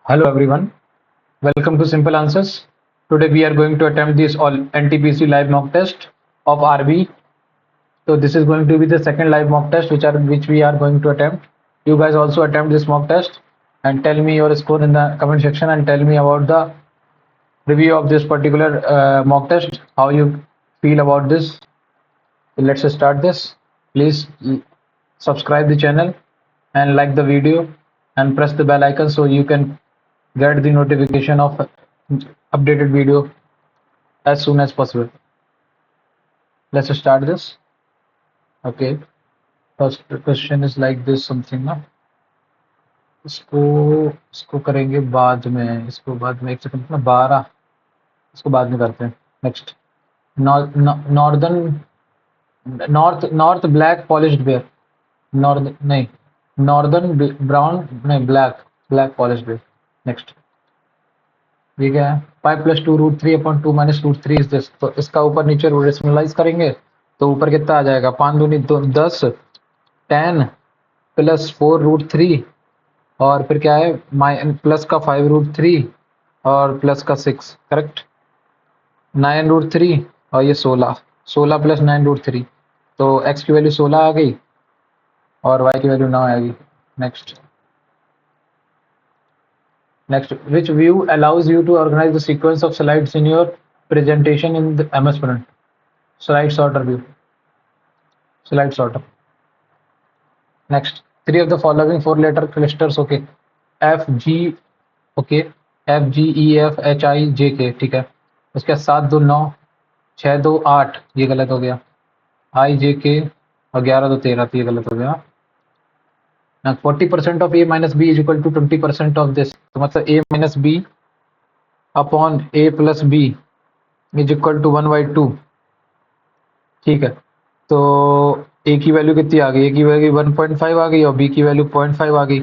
Hello everyone, welcome to Simple Answers. Today we are going to attempt this all NTPC live mock test of RB. So this is going to be the second live mock test which we are going to attempt. You guys also attempt this mock test and tell me your score in the comment section and tell me about the review of this particular mock test, how you feel about this. So let's start this. Please subscribe the channel and like the video and press the bell icon so you can get the notification of updated video as soon as possible. Let's start this. Okay, first question is like this something ना, इसको इसको करेंगे बाद में, इसको बाद में एक सेकंड ना 12, इसको बाद में करते हैं. Next, northern north black polished bear, north नहीं, नॉर्दर्न ब्राउन नहीं, ब्लैक पॉलिश्ड बेयर. नेक्स्ट, ये क्या है? 5+2√3/2 - √3 इज दिस. तो इसका ऊपर नीचे रेशनलाइज करेंगे तो ऊपर कितना आ जाएगा? 5 दूनी 10, 10 प्लस 4√3 और फिर क्या है? प्लस का 5√3 और प्लस का 6. करेक्ट. 9√3 और ये 16 प्लस 9√3. तो x की वैल्यू 16 आ गई और y की वैल्यू 9 आएगी. Next, which view allows you to organize the sequence of slides in your presentation in the MS Paint? Slide sorter view. Slide sorter. Next, 3 of the following 4-letter clusters. Okay, F G. Okay, F G E F H I J K. ठीक है. उसके बाद 7 2 9, 6 2 8, ये गलत हो गया. I J K और 11 2 13, ये गलत हो गया. 40% of A minus B is equal to 20% of this. तो मतलब A minus B upon A plus B is equal to 1/2. ठीक है. तो A की वैल्यू कितनी आ गई? A की वैल्यू 1.5 आ गई और B की वैल्यू 0.5 आ गई.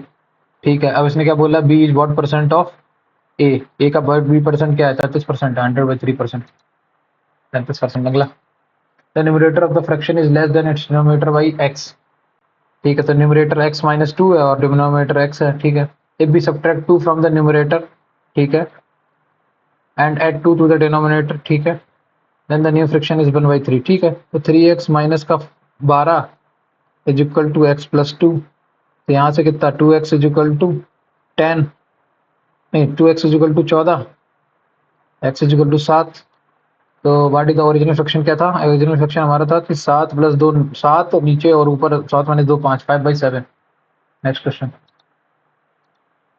ठीक है. अब इसने क्या बोला? B is what percent of A? A का B परसेंट क्या है? 33% है. 100/3%. 33%. अगला, the numerator of the fraction is less than its denominator by x. ठीक है. तो न्यूमरेटर x - 2 है और डिनोमिनेटर x है. ठीक है. If we subtract 2 from the numerator, ठीक है, and add 2 to the denominator, ठीक है, then the new fraction is 1/3. ठीक है. तो 3x माइनस का 12 is equal to x plus 2. तो यहाँ से कितना? 2x इज इक्वल टू 10, नहीं, 2x is equal to 14, x is equal to 7. तो what is the original fraction? क्या था? ओरिजिनल फ्रैक्शन हमारा था कि 7 + 2 7, नीचे और ऊपर 7 - 2 5, 5/7. Next question.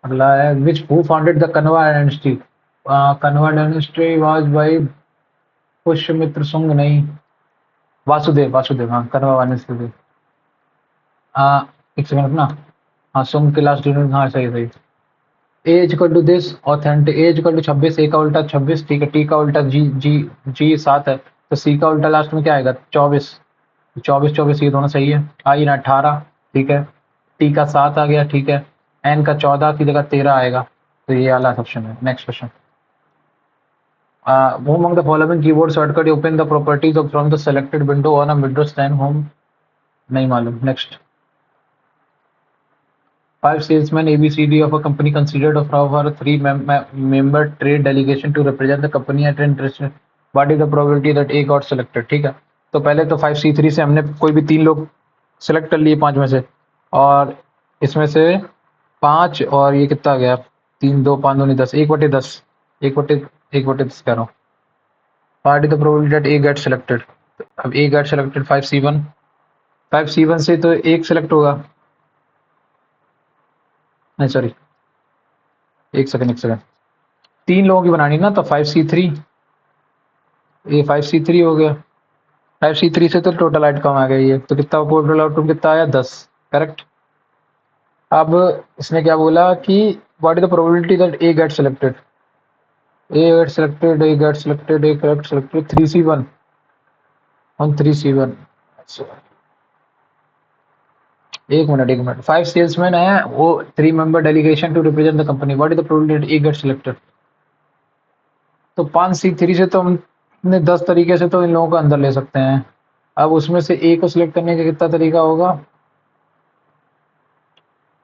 अगला है, which who founded the Kanva dynasty? Kanva dynasty was by Pushyamitra Shunga, नहीं, वासुदेव. हाँ, कण्वा वासुदेव. एक सेकंड अपना. हाँ, शुंग के लास्ट यूनिट. हाँ, सही. A is equal to this authentic. A is equal to 26, A का उल्टा 26. ठीक है. टी का उल्टा जी 7 है. तो सी का उल्टा लास्ट में क्या आएगा? 24. 24 ये दोनों सही है. आई ना 18. ठीक है. टी का 7 आ गया. ठीक है. एन का 14 की जगह 13 आएगा. तो ये वाला ऑप्शन है. Next question. Who among the following keyboard shortcut open the properties of from the selected window on a Windows 10 home? नहीं मालूम. Next. 5 salesmen ABCD of a company considered of a 3-member trade delegation to represent the company at interest. What is the probability that A got selected? ठीक है. तो पहले तो 5C3 से हमने कोई भी 3 लोग सेलेक्ट कर लिए 5 में से, और इसमें से 5 और ये कितना आ गया? 3 2 5 2 10, 1/10, 1/10 कह रहा हूँ. What is the probability that A get selected? अब A get selected 5C1 से तो एक सेलेक्ट होगा. नहीं, सॉरी, एक सेकंड. 3 लोगों की बनानी ना, तो 5C3, ये 5C3 हो गया. 5C3 से तो टोटल आउटकम आ गया ये. तो कितना टोटल आउटकम कितना आया? 10. करेक्ट. अब इसने क्या बोला कि what is the probability that A get selected? A get selected 3C1 on 3C1. एक मिनट. 5 सेल्समैन है, वो 3-member delegation to represent the company. What is the probability that A get selected? तो 5C3 से तो हमने 10 तरीके से तो इन लोगों को अंदर ले सकते हैं. अब उसमें से ए को सिलेक्ट करने का कितना तरीका होगा?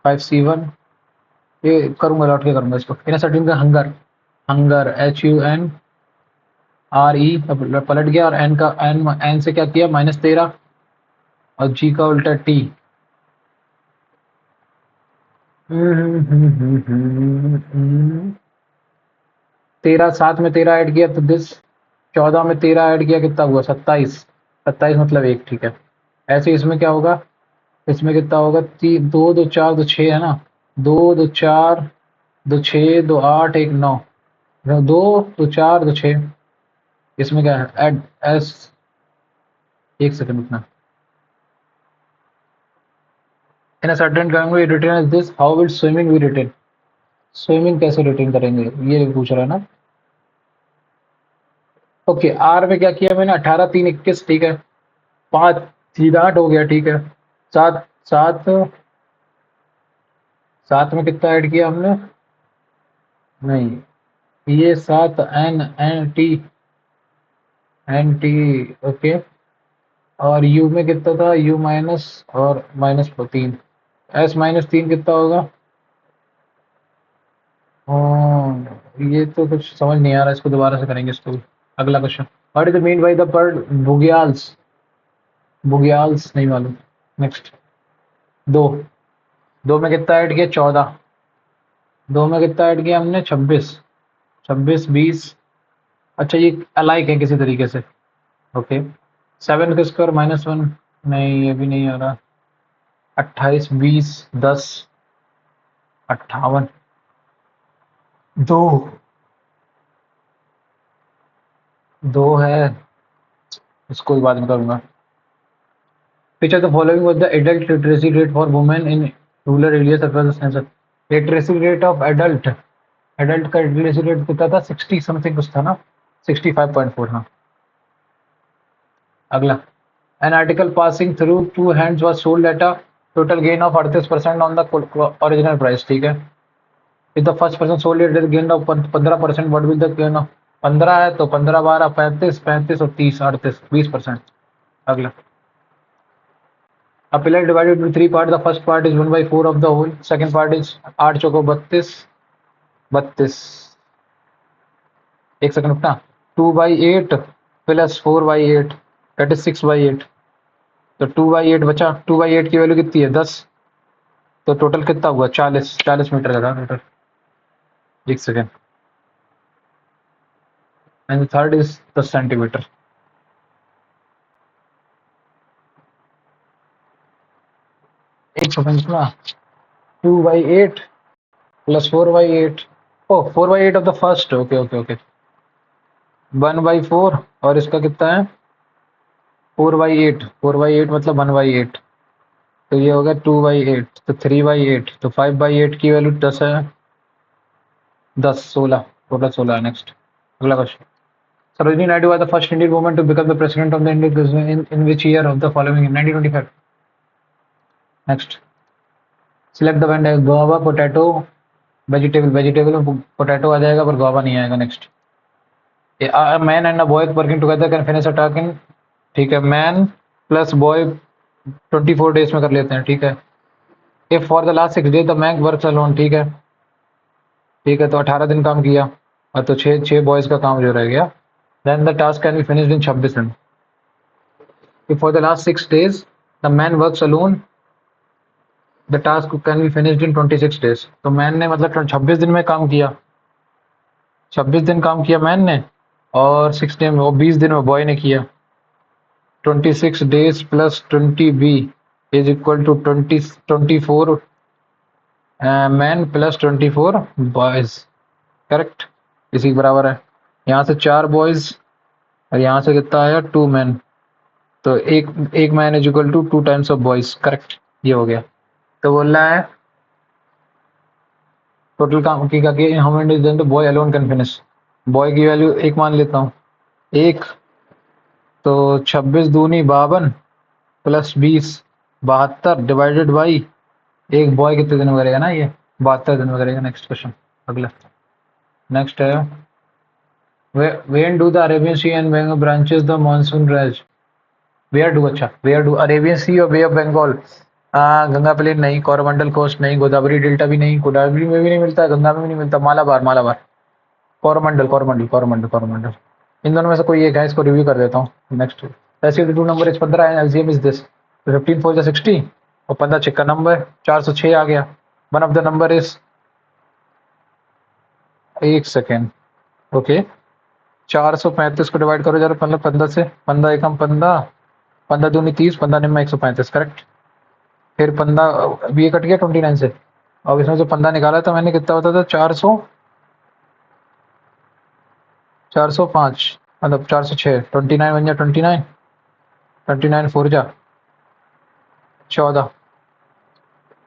5C1 ये करूंगा, लौट के करूंगा इसको। इन सर्टिन का हंगर, हंगर HUNRE पलट गया, और एन का एन से क्या किया, -13, और जी का उल्टा टी। 13, 7 में 13 ऐड किया तो दिस, 14 में 13 ऐड किया कितना हुआ, 27, 27 मतलब 1, ठीक है। ऐसे इसमें क्या होगा, इसमें कितना होगा, 2 2 4 2 6 है ना, 2 2 4 2 6 2 8 1 9, 2 2 4 2 6, इसमें क्या है, एड एस, एक सेकंड रुकना। In a certain time we return as this, how will swimming be return, swimming कैसे रिटर्न करेंगे, ये पूछ रहा है ना। ओके, आर में क्या किया मैंने, 18 3 21, ठीक है, 5 3 8 हो गया, ठीक है। 7 7 7 में कितना ऐड किया हमने, नहीं ये 7 एन टी ओके। और यू में कितना था, यू माइनस और -3, S-3 कितना होगा। ये तो कुछ समझ नहीं आ रहा, इसको दोबारा से करेंगे इसको भी। अगला question, what is the mean by the word bugyals, bugyals नहीं मालूम। नेक्स्ट, दो, दो में कितना ऐड किया, 14, दो में कितना ऐड किया हमने, 26, 26 20, अच्छा ये अलाइक है किसी तरीके से, ओके। 7 का स्क्वायर -1, नहीं ये भी नहीं आ रहा। 28 20 10 58, दो, दो है, इसको बाद में करूंगा। Which of the following was the adult literacy rate for women in rural areas across the census? Literacy rate of adult, adult का literacy rate कितना था, 60 समथिंग कुछ था ना, 65.4, हाँ। अगला, an article passing through two hands was sold at a total gain of 38% on the original price, ठीक है। if the first person sold it at a gain of 15%, what will the gain of, 15 है तो 15 12 35 35 और 30 38 20%। अगला, a pillar divided into 3 parts, the first part is 1/4 of the whole, second part is 8 चौको 32 32, एक second रुकना, 2/8 plus 4/8 that is 6/8, तो 2/8 बचा, 2/8 की value कितनी है, 10, तो टोटल कितना हुआ, 40 मीटर का था टोटल, एक second, and third is 10 centimetre. एक सेकंड रुकना, 2/8 plus 4/8, oh 4/8 of the first, okay okay okay, 1/4 और इसका कितना है, 4/8, 4/8 मतलब 1/8, तो ये हो गया 2/8, तो 3/8, तो 5/8 की वैल्यू 10 है, 10 16, टोटल 16 है। नेक्स्ट, अगला question, Sarojini Naidu was the first Indian woman to become the president of the Indian in which year of the following, 1925। Next, select the vendor, guava, potato, vegetable, vegetable में potato आ जाएगा पर guava नहीं आएगा। Next, a man and a boy working together can finish a task in, ठीक है, man plus boy 24 days में कर लेते हैं, ठीक है। If for the last 6 days the man works alone, ठीक है, ठीक है, तो 18 दिन काम किया, और तो 6 बॉयज का काम जो रह गया, then the task can be finished in 26 दिन। If for the last 6 days the man works alone, the task can be finished in 26 days। तो मैन ने मतलब 26 दिन में काम किया, 26 दिन काम किया मैन ने, और 6 डे में, वो 20 दिन में बॉय ने किया। 26 days plus 20b is equal to 24 man plus 24 boys, correct, इसी के बराबर है। यहाँ से 4 बॉयज और यहाँ से कितना आया, 2 मैन, तो एक man is equal to 2 times of boys, correct, ये हो गया। तो बोल रहा है टोटल काम की का कि how many then the boy alone can finish, boy की वैल्यू 1 मान लेता हूँ, 1, तो 26 दूनी 52 प्लस 20 72 डिवाइडेड बाई एक बॉय कितने दिन में करेगा ना, ये 72 दिन में करेगा। नेक्स्ट क्वेश्चन, अगला, नेक्स्ट है, when do the Arabian Sea and Bengal branches the monsoon range, where do, अच्छा where do Arabian Sea और Bay of Bengal Ganga plain नहीं, कोरोमंडल कोस्ट नहीं, गोदावरी डेल्टा भी नहीं, गोदावरी में भी नहीं मिलता, गंगा में भी नहीं मिलता, मालाबार मालाबार, कोरोमंडल कोरोमंडल कोरोमंडल कोरोमंडल, इन दोनों में से कोई एक है, इसको रिव्यू कर देता हूँ। Next residue to number is 15 है, एलसीएम इज दिस 15 4 60 और 15 छिक्का नंबर 406 आ गया। One of the number is, एक सेकेंड, ओके 435 को डिवाइड करो जरा, मतलब 15 से, 15 एकम 15, 15 दूनी 30, 15 निम्न 135, करेक्ट। फिर 15 अब ये कट गया 29 से, अब इसमें से 15 निकाला था मैंने, कितना होता था 400, 405, मतलब 406, 29 बन जा 29, 29 4 जा 14,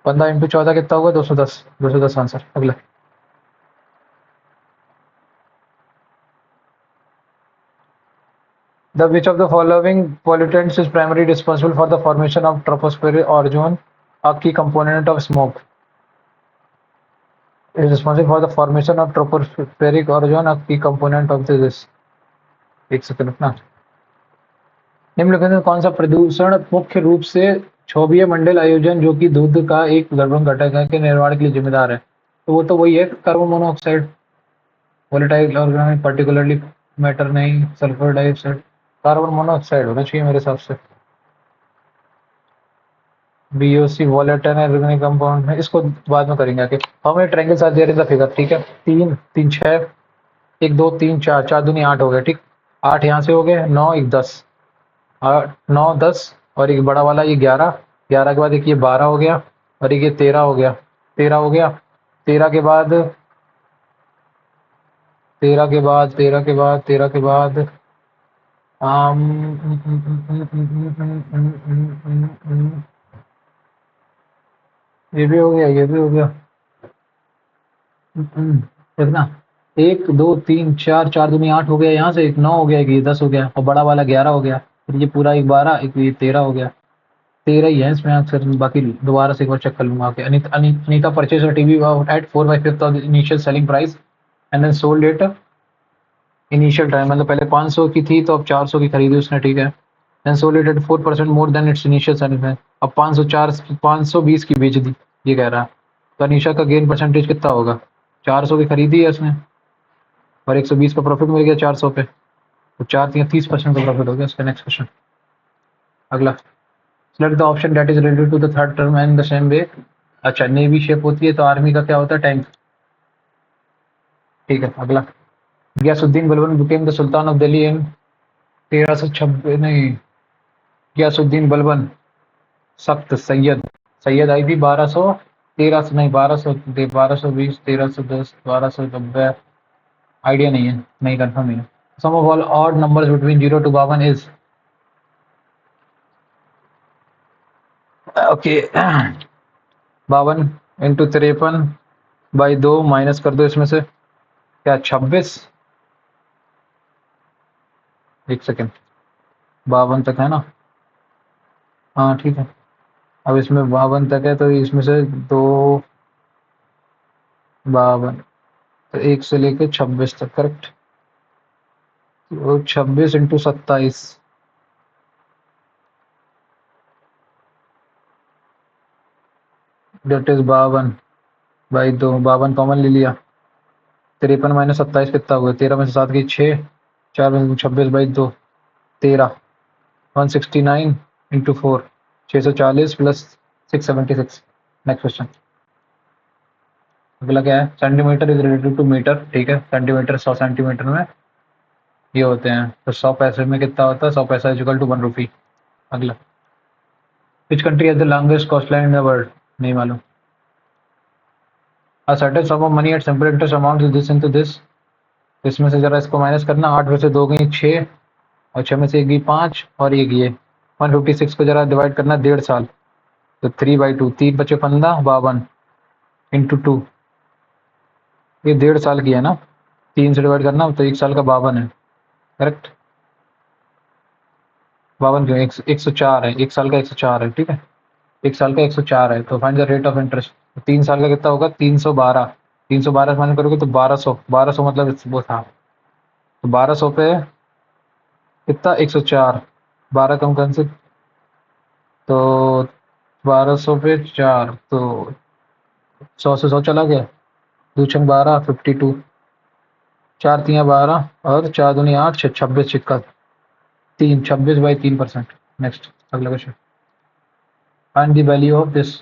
15 इंटू 14 कितना होगा 210, 210 आंसर। अगला The which of the following pollutants is primarily responsible for the formation of tropospheric ozone, a key component of smoke? Is responsible for the formation of tropospheric ozone, a key component of this. एक second रुकना। निम्नलिखित में कौन सा प्रदूषण मुख्य रूप से क्षोभीय मंडल आयोजन, जो कि दूध का एक गर्भन घटक है, के निर्माण के लिए जिम्मेदार है? तो वो तो वही है, carbon monoxide, volatile organic particularly matter नहीं, सल्फर डाइऑक्साइड, कार्बन मोनोऑक्साइड होना चाहिए मेरे हिसाब से। बीओसी वोलेटाइल ऑर्गेनिक कंपाउंड है, इसको बाद में करेंगे आके। हमें ट्रायंगल साथ दे रहे थे फिगर, ठीक है, 3 3 6, 1 2 3 4, 4 दूनी 8 हो गया, ठीक, 8 यहाँ से हो गए, 9 1 10, 9 10 और एक बड़ा वाला ये 11, 11 के बाद एक ये 12 हो गया और एक ये 13 हो गया, 13 हो गया, 13 के बाद 13 के बाद 13 के बाद 13 के बाद ये भी हो गया, ये भी हो गया, देखना 1 2 3 4, 4 दूनी 8 हो गया, यहाँ से एक 9 हो गया, एक ये 10 हो गया और बड़ा वाला 11 हो गया, फिर ये पूरा एक 12, एक ये 13 हो गया, 13 ही है इसमें अक्सर, बाकी दोबारा से एक बार चेक कर लूंगा। Okay, Anita purchase TV at 4/5 of initial selling price and then sold it initial time, मतलब पहले 500 की थी तो अब 400 की खरीदी उसने, ठीक है, then sold it at 4% more than its initial selling price, अब 504 520 की बेच दी, ये कह रहा है। तो अनीशा का गेन परसेंटेज कितना होगा? 400 की खरीदी है उसने और 120 का प्रॉफिट मिल गया 400 पे, तो 4 या 30% का प्रॉफिट हो गया उसका। नेक्स्ट क्वेश्चन, अगला, select the option that is related to the third term and the same way. अच्छा, नेवी शेप होती है तो आर्मी का क्या होता है? टैंक, ठीक है। अगला, Ghiyasuddin Balban became the sultan of Delhi in 1326, नहीं, गयासुद्दीन बलबन सख्त सैयद, सैयद आई थी 1213 नहीं 1220 1310 1290, आइडिया नहीं है, नहीं कंफर्म नहीं है। Sum of all odd numbers between 0 to 52 is, okay 52 into 53/2 minus कर दो इसमें से, क्या 26, एक सेकेंड, 52 तक है ना, हाँ ठीक है, अब इसमें 52 तक है तो इसमें से 2 52, तो 1 से लेके 26 तक, करेक्ट, तो 26 इंटू 27, डेट इज 52/2, 52 कॉमन ले लिया, 53 माइनस 27 कितना हुआ? 13 में से 7 गई 6, 4 में 26/2, 13, 169 इंटू 4, 640 प्लस 676। नेक्स्ट क्वेश्चन, अगला क्या है? Centimetre is related to metre, ठीक है, सेंटीमीटर 100 सेंटीमीटर में ये होते हैं, तो 100 पैसे में कितना होता है? 100 पैसा इज इक्वल टू 1 रुपी। अगला, which country has the longest coast line in the world? नहीं मालूम। A certain sum of money at simple interest amount is this into this, इसमें से जरा इसको माइनस करना, 8 में से 2 गई 6 और 6 में से 1 गई 5 और एक ये 156 को जरा डिवाइड करना 1.5 साल, तो 3/2, 3 बचे 15, 52 इंटू 2, ये 1.5 साल की है ना, 3 से डिवाइड करना तो 1 साल का 52 है, करेक्ट, 52 क्यों, 104 है, 1 साल का 104 है, ठीक है, 1 साल का 104 है, तो find the rate of interest, 3 साल का कितना होगा? 312, 312 माइनस करोगे तो 1200, 1200 मतलब वो था, तो 1200 पे कितना? 104, 12 कम कौन से, तो 1200 पे 4 तो 100 से 100 चला गया। 2 12 52, 4 3 12 और 4 दूनी 8 26 छिक्का 3 26/3%। नेक्स्ट अगला question. Find the value of this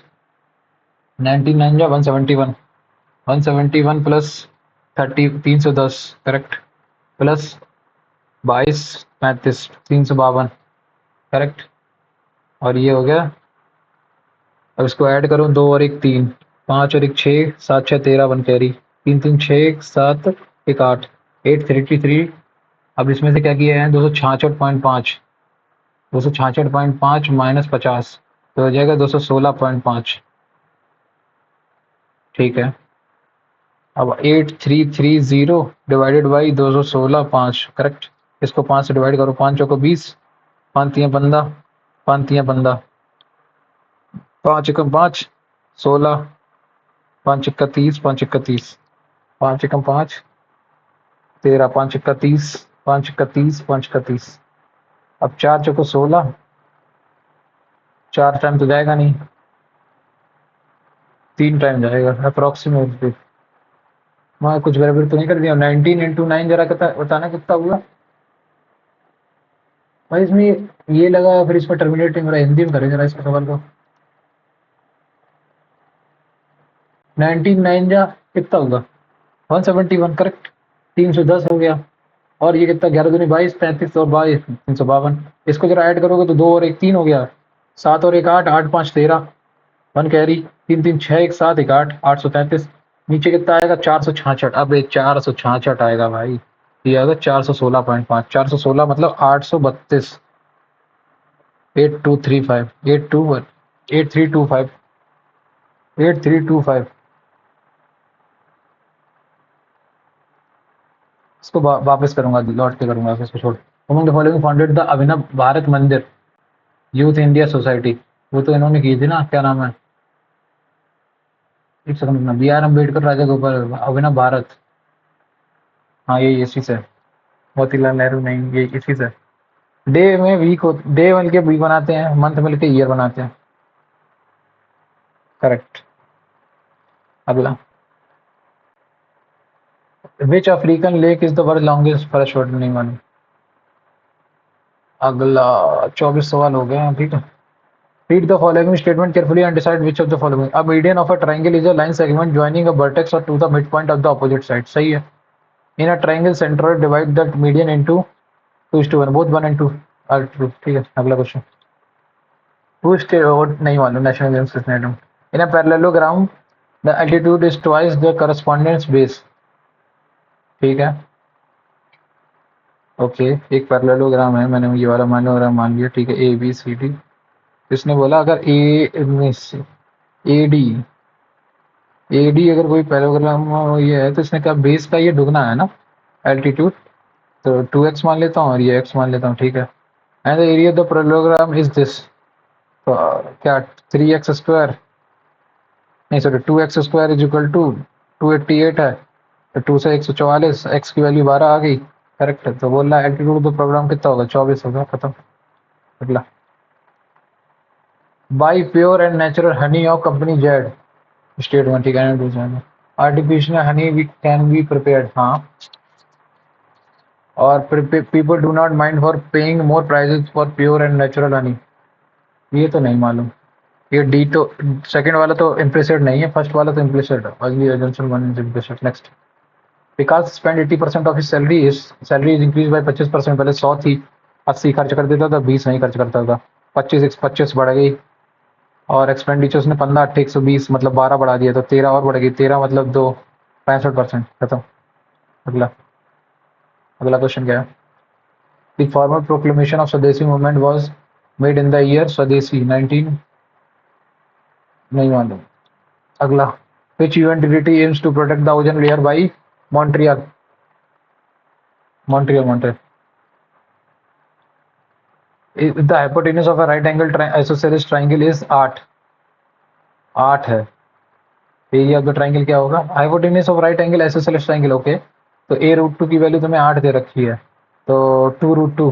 99 जा 171, 171 प्लस 30 310 करेक्ट, प्लस 22 35 352 करेक्ट। और ये हो गया। अब इसको ऐड करो, 2 और 1 3, 5 और 1 6, 7 6 13 1 कैरी, 3 3 6 1 7 1 8 833। अब इसमें से क्या किया है 266.5, 266.5 माइनस 50 तो हो जाएगा 216.5। ठीक है। अब 8330 डिवाइडेड बाई 216.5 करेक्ट। इसको 5 से डिवाइड करो, 5 चौको 20, 5 तियां 15, 5 तियां 15, 5 एकम 5 16, 5 इक्का 30, 5 इक्का 30, 5 एकम 5 13, 5 इक्का 30, 5 इक्का 30, 5 इक्का 30। अब 4 चौको 16, 4 टाइम तो जाएगा नहीं, 3 टाइम जाएगा अप्रोक्सीमेटली। मैं कुछ गड़बड़ तो नहीं कर दिया। 19 इंटू 9 जरा बताना कितना हुआ भाई। इसमें ये लगा फिर इसमें टर्मिनेटिंग हो रहा है। हिंदी में करें जरा इसका सवाल को। 19 9 जा कितना होगा 171 करेक्ट, 310 हो गया। और ये कितना 11 दूनी 22 35 और 22 352। इसको जरा ऐड करोगे तो 2 और 1 3 हो गया, 7 और 1 8, 8 5 13 1 कैरी, 3 3 6 1 7 1 8 833। नीचे कितना आएगा 466। अब 466 आएगा भाई। ये आएगा 416.5, 416 मतलब 832, 8235 8325 8325। इसको वापस करूंगा, लौट के करूंगा इसको छोड़। Among the following founded the Abhinav Bharat Mandir youth India society. वो तो इन्होंने की थी ना, क्या नाम है, एक सेकंड में, बी आर अम्बेडकर, राजा गोपाल, अभिनव भारत। हाँ ये इसी से, मोतीलाल नेहरू नहीं, ये इसी से। डे में वीक हो, डे मिल के वीक बनाते हैं, मंथ मिल के ईयर बनाते हैं। करेक्ट। अगला, which African lake is the world longest forest water, नहीं मालूम। अगला 24 सवाल हो गए हैं, ठीक है। Read the following statement carefully and decide which of the following. A median of a triangle is a line segment joining a vertex और to the mid point of the opposite side. सही है। In a triangle center divide the median into 2:1, both 1 and 2 are true. ठीक है। अगला question. Who state, नहीं मालूम, national games किसने हटाया। In a parallelogram the altitude is twice the correspondence base. ठीक है। ओके, एक पैरेललोग्राम है, मैंने ये वाला मानोग्राम मान लिया। ठीक है, ए बी सी डी। इसने बोला अगर ए में से ए डी, ए डी अगर कोई पैरेललोग्राम ये है तो इसने कहा बेस का ये दुगना है ना एल्टीट्यूड, तो 2x मान लेता हूँ और ये x मान लेता हूँ। ठीक है। And the area of the parallelogram is this, तो क्या 3x स्क्वायर, नहीं sorry 2x square is equal to 288 है, तो 2 से 144, x की वैल्यू 12 आ गई। करेक्ट है। तो बोल रहा है एल्टीट्यूड ऑफ द प्रोग्राम कितना होगा 24 होगा। खत्म। अगला, by pure and natural honey of company Z statement. ठीक है। Artificial honey can be prepared, हाँ। और people do not mind for paying more prices for pure and natural honey, ये तो नहीं मालूम। ये डी तो, सेकंड वाला तो इम्प्लिसिट नहीं है, फर्स्ट वाला तो इम्प्लिसिट है। Early एजेंशन one is implicit. Next, Vikas spend 80% of his salary, is salary is increase by 25%। पहले 100 थी, 80 खर्च कर देता था, 20 नहीं खर्च करता था। 25 बढ़ गई। और एक्सपेंडिचर्स ने 15 8 120 मतलब 12 बढ़ा दिया, तो 13 और बढ़ गई, 13 मतलब 2, 65%। खत्म। अगला, अगला क्वेश्चन क्या है। द फॉर्मल प्रोक्लेमेशन ऑफ स्वदेशी movement was made in the year स्वदेशी 19, नहीं मालूम। अगला, which entity aims to protect the ozone layer by Montreal, Montreal. The hypotenuse of a right angle isosceles triangle is 8, 8 है। Area of the triangle क्या होगा, hypotenuse of right angle isosceles triangle. Okay, तो a√2 की value तुम्हें 8 दे रखी है, तो 2√2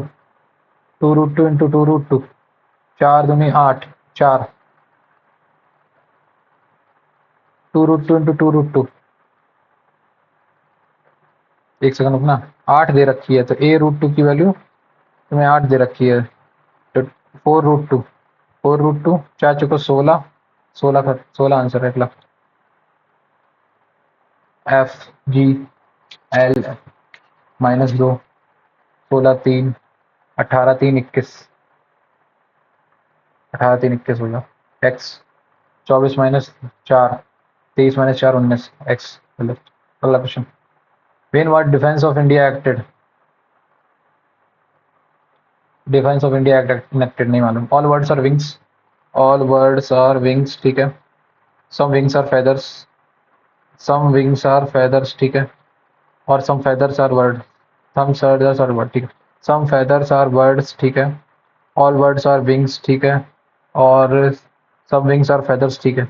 into 2√2, 4 दूनी 8, 4 2√2 इंटू 2√2, एक सेकंड रुकना, 8 दे रखी है तो a√2 की वैल्यू तुम्हें 8 दे रखी है, तो 4√2, 4√2 4 चुको 16, 16 का 16 आंसर है अगला। एफ जी एल -2, 16 3 18 3 21, 18 3 21 होगा। एक्स 24 -4 23 -4 19, एक्स अगला question. When what Defense of India acted? Defense of India Act enacted नहीं मालूम। All words are wings. All words are wings, ठीक है। Some wings are feathers. Some wings are feathers, ठीक है। और some feathers are words. Some feathers are words, ठीक है। Some feathers are words, ठीक है। All words are wings, ठीक है। और some wings are feathers, ठीक है।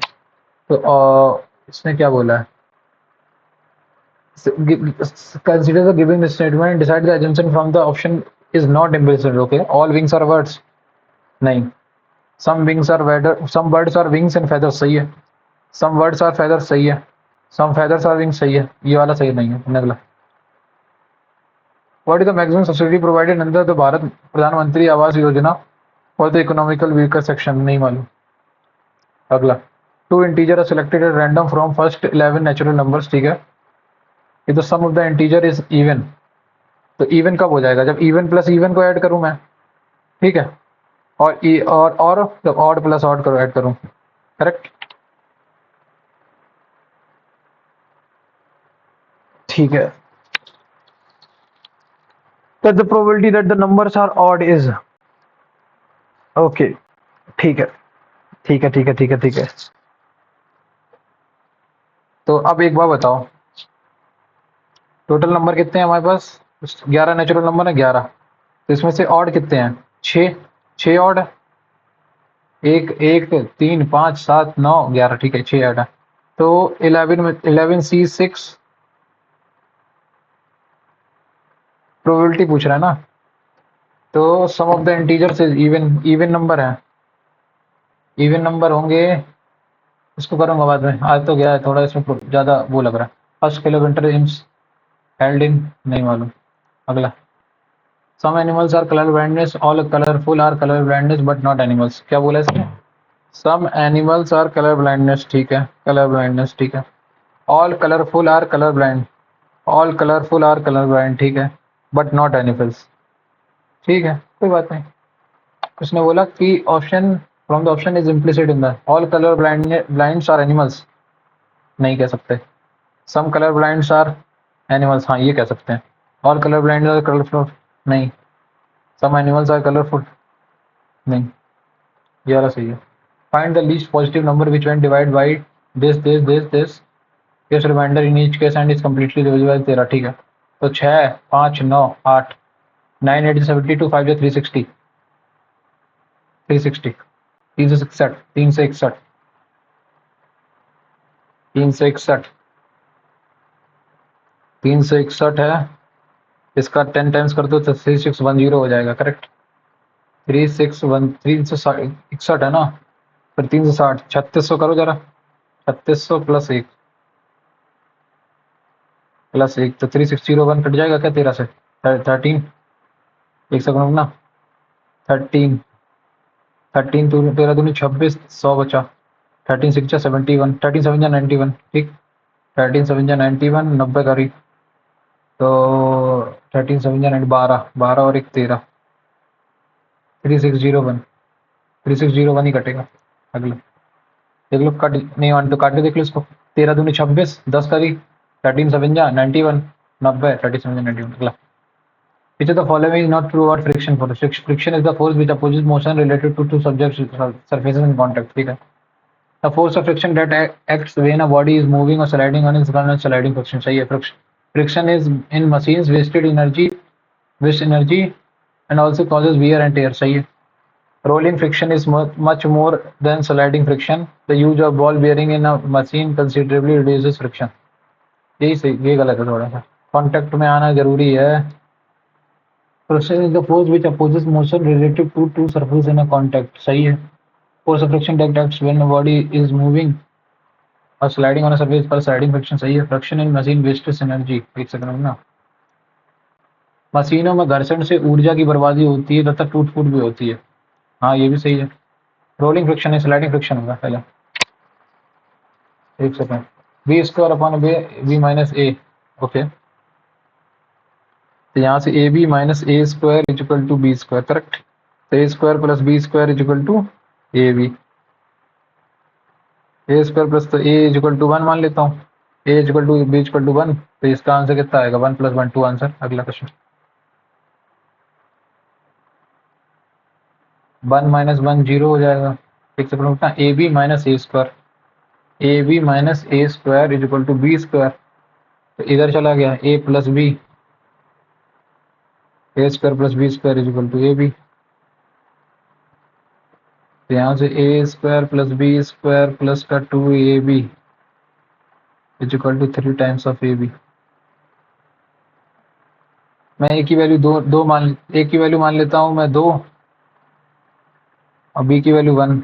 तो इसने क्या बोला है? Consider the giving this statement and decide the assumption from the option is not implicit. Okay, all wings are words, नहीं। Some wings are feather, some birds are wings and feathers, सही है। Some birds are feathers, सही है। Some feathers are wings, सही है। ये वाला सही नहीं है। अगला, what is the maximum subsidy provided under the Bharat प्रधानमंत्री Awas Yojana for the economical weaker section, नहीं मालूम। अगला, two integer are selected at random from first 11 natural numbers, ठीक है। ये तो sum of the integer is even, तो इवन कब हो जाएगा? जब इवन प्लस इवन को ऐड करूं मैं, ठीक है। और जब ऑड प्लस ऑड करो ऐड करूं, करेक्ट, ठीक है। That the probability that the numbers are odd is, okay, ठीक है ठीक है ठीक है ठीक है ठीक है। तो अब एक बार बताओ, टोटल नंबर कितने हैं हमारे पास? 11 नेचुरल नंबर है, 11। तो इसमें से ऑड कितने हैं? 6, 6 ऑड, 1 1 3 5 7 9 11, ठीक है, 6 ऑड है। तो 11 में 11C6 प्रोबेबिलिटी पूछ रहा है ना, तो sum of the integers is even, even number है, इवन नंबर होंगे। इसको करूंगा बाद में, आज तो गया है थोड़ा, इसमें ज़्यादा वो लग रहा है। फर्स्ट किलोमीटर इम्स हेल्ड इन, नहीं मालूम। अगला, some animals are colour blindness, all colourful are colour blindness but not animals, क्या बोला इसने? Some animals are colour blindness, ठीक है, कलर ब्लाइंडनेस, ठीक है। All colourful are colour blind, all colourful are colour blind, ठीक है, बट नॉट एनिमल्स, ठीक है, कोई बात नहीं। उसने बोला कि option from the option is implicit in the all colour blinds are animals, नहीं कह सकते। Some colour blinds are animals, हाँ ये कह सकते हैं। All colour blind are colourful, नहीं। सम एनिमल्स आर कलरफुल, नहीं, ये वाला सही है। Find the least positive number which when divide by this this remainder in each case and is completely divisible by 13, ठीक है। तो 6 5 9 8 9 8 72 5 360, 360, 361, 361, 361, 361 है। इसका 10 टाइम्स कर दो तो 3610 हो जाएगा, करेक्ट। 361 361 है ना, फिर 360, 3600 करो जरा, 3600 प्लस एक तो 3601 कट जाएगा क्या 13 से? 13, एक सेकंड रुकना, 13 13 13 दूनी 26, 100 बचा। 13 6 71, 13 7 91, ठीक। 13 7 91, 90 करी तो 13 7 12, 12 और एक 13, 3601, 3601 ही कटेगा। अगले देख लो, कट नहीं, वन तो काट के देख लो इसको। 13 दूनी 26, 10 करी, 13 7 91, 90, 13 7 91। अगला, which of the following is not true about friction force? Friction is the force which opposes motion related to two subject surfaces in contact, ठीक है। The force of friction that acts when a body is moving or sliding on is called sliding friction, सही है। Friction is in machines waste energy and also causes wear and tear, सही है। Rolling friction is much more than sliding friction. The use of ball bearing in a machine considerably reduces friction, यही सही, ये गलत है थोड़ा सा, contact में आना जरूरी है। Friction is the force which opposes motion relative to two surfaces in a contact, सही है। Force of friction that acts when a body is moving और स्लाइडिंग ऑन सर्फेस पर स्लाइडिंग फ्रिक्शन सही है। फ्रिक्शन इन मशीन वेस्टेज एनर्जी, एक second ना। मशीनों में घर्षण से ऊर्जा की बर्बादी होती है तथा टूट फूट भी होती है। हाँ ये भी सही है। रोलिंग फ्रिक्शन है, स्लाइडिंग फ्रिक्शन होगा पहले। एक second. B square upon B minus A. Okay, तो यहाँ से A B minus A square is equal to B square, correct. तो A square plus B square is equal to A B. A square plus, तो A equal to 1 मान लेता हूँ। A equal to B equal to 1, तो इसका answer कितना आएगा? 1 + 1 2 answer. अगला क्वेश्चन। 1 - 1 0 हो जाएगा। एक सेकंड रुकना। A B minus A square, A B minus A square is equal to B square, तो इधर चला गया A plus B, A square plus B square is equal to A B. तो यहाँ से A square plus B square plus का 2ab equal to 3 times of A B. मैं A की वैल्यू दो मान, ए की वैल्यू मान लेता हूँ मैं 2 और बी की value 1।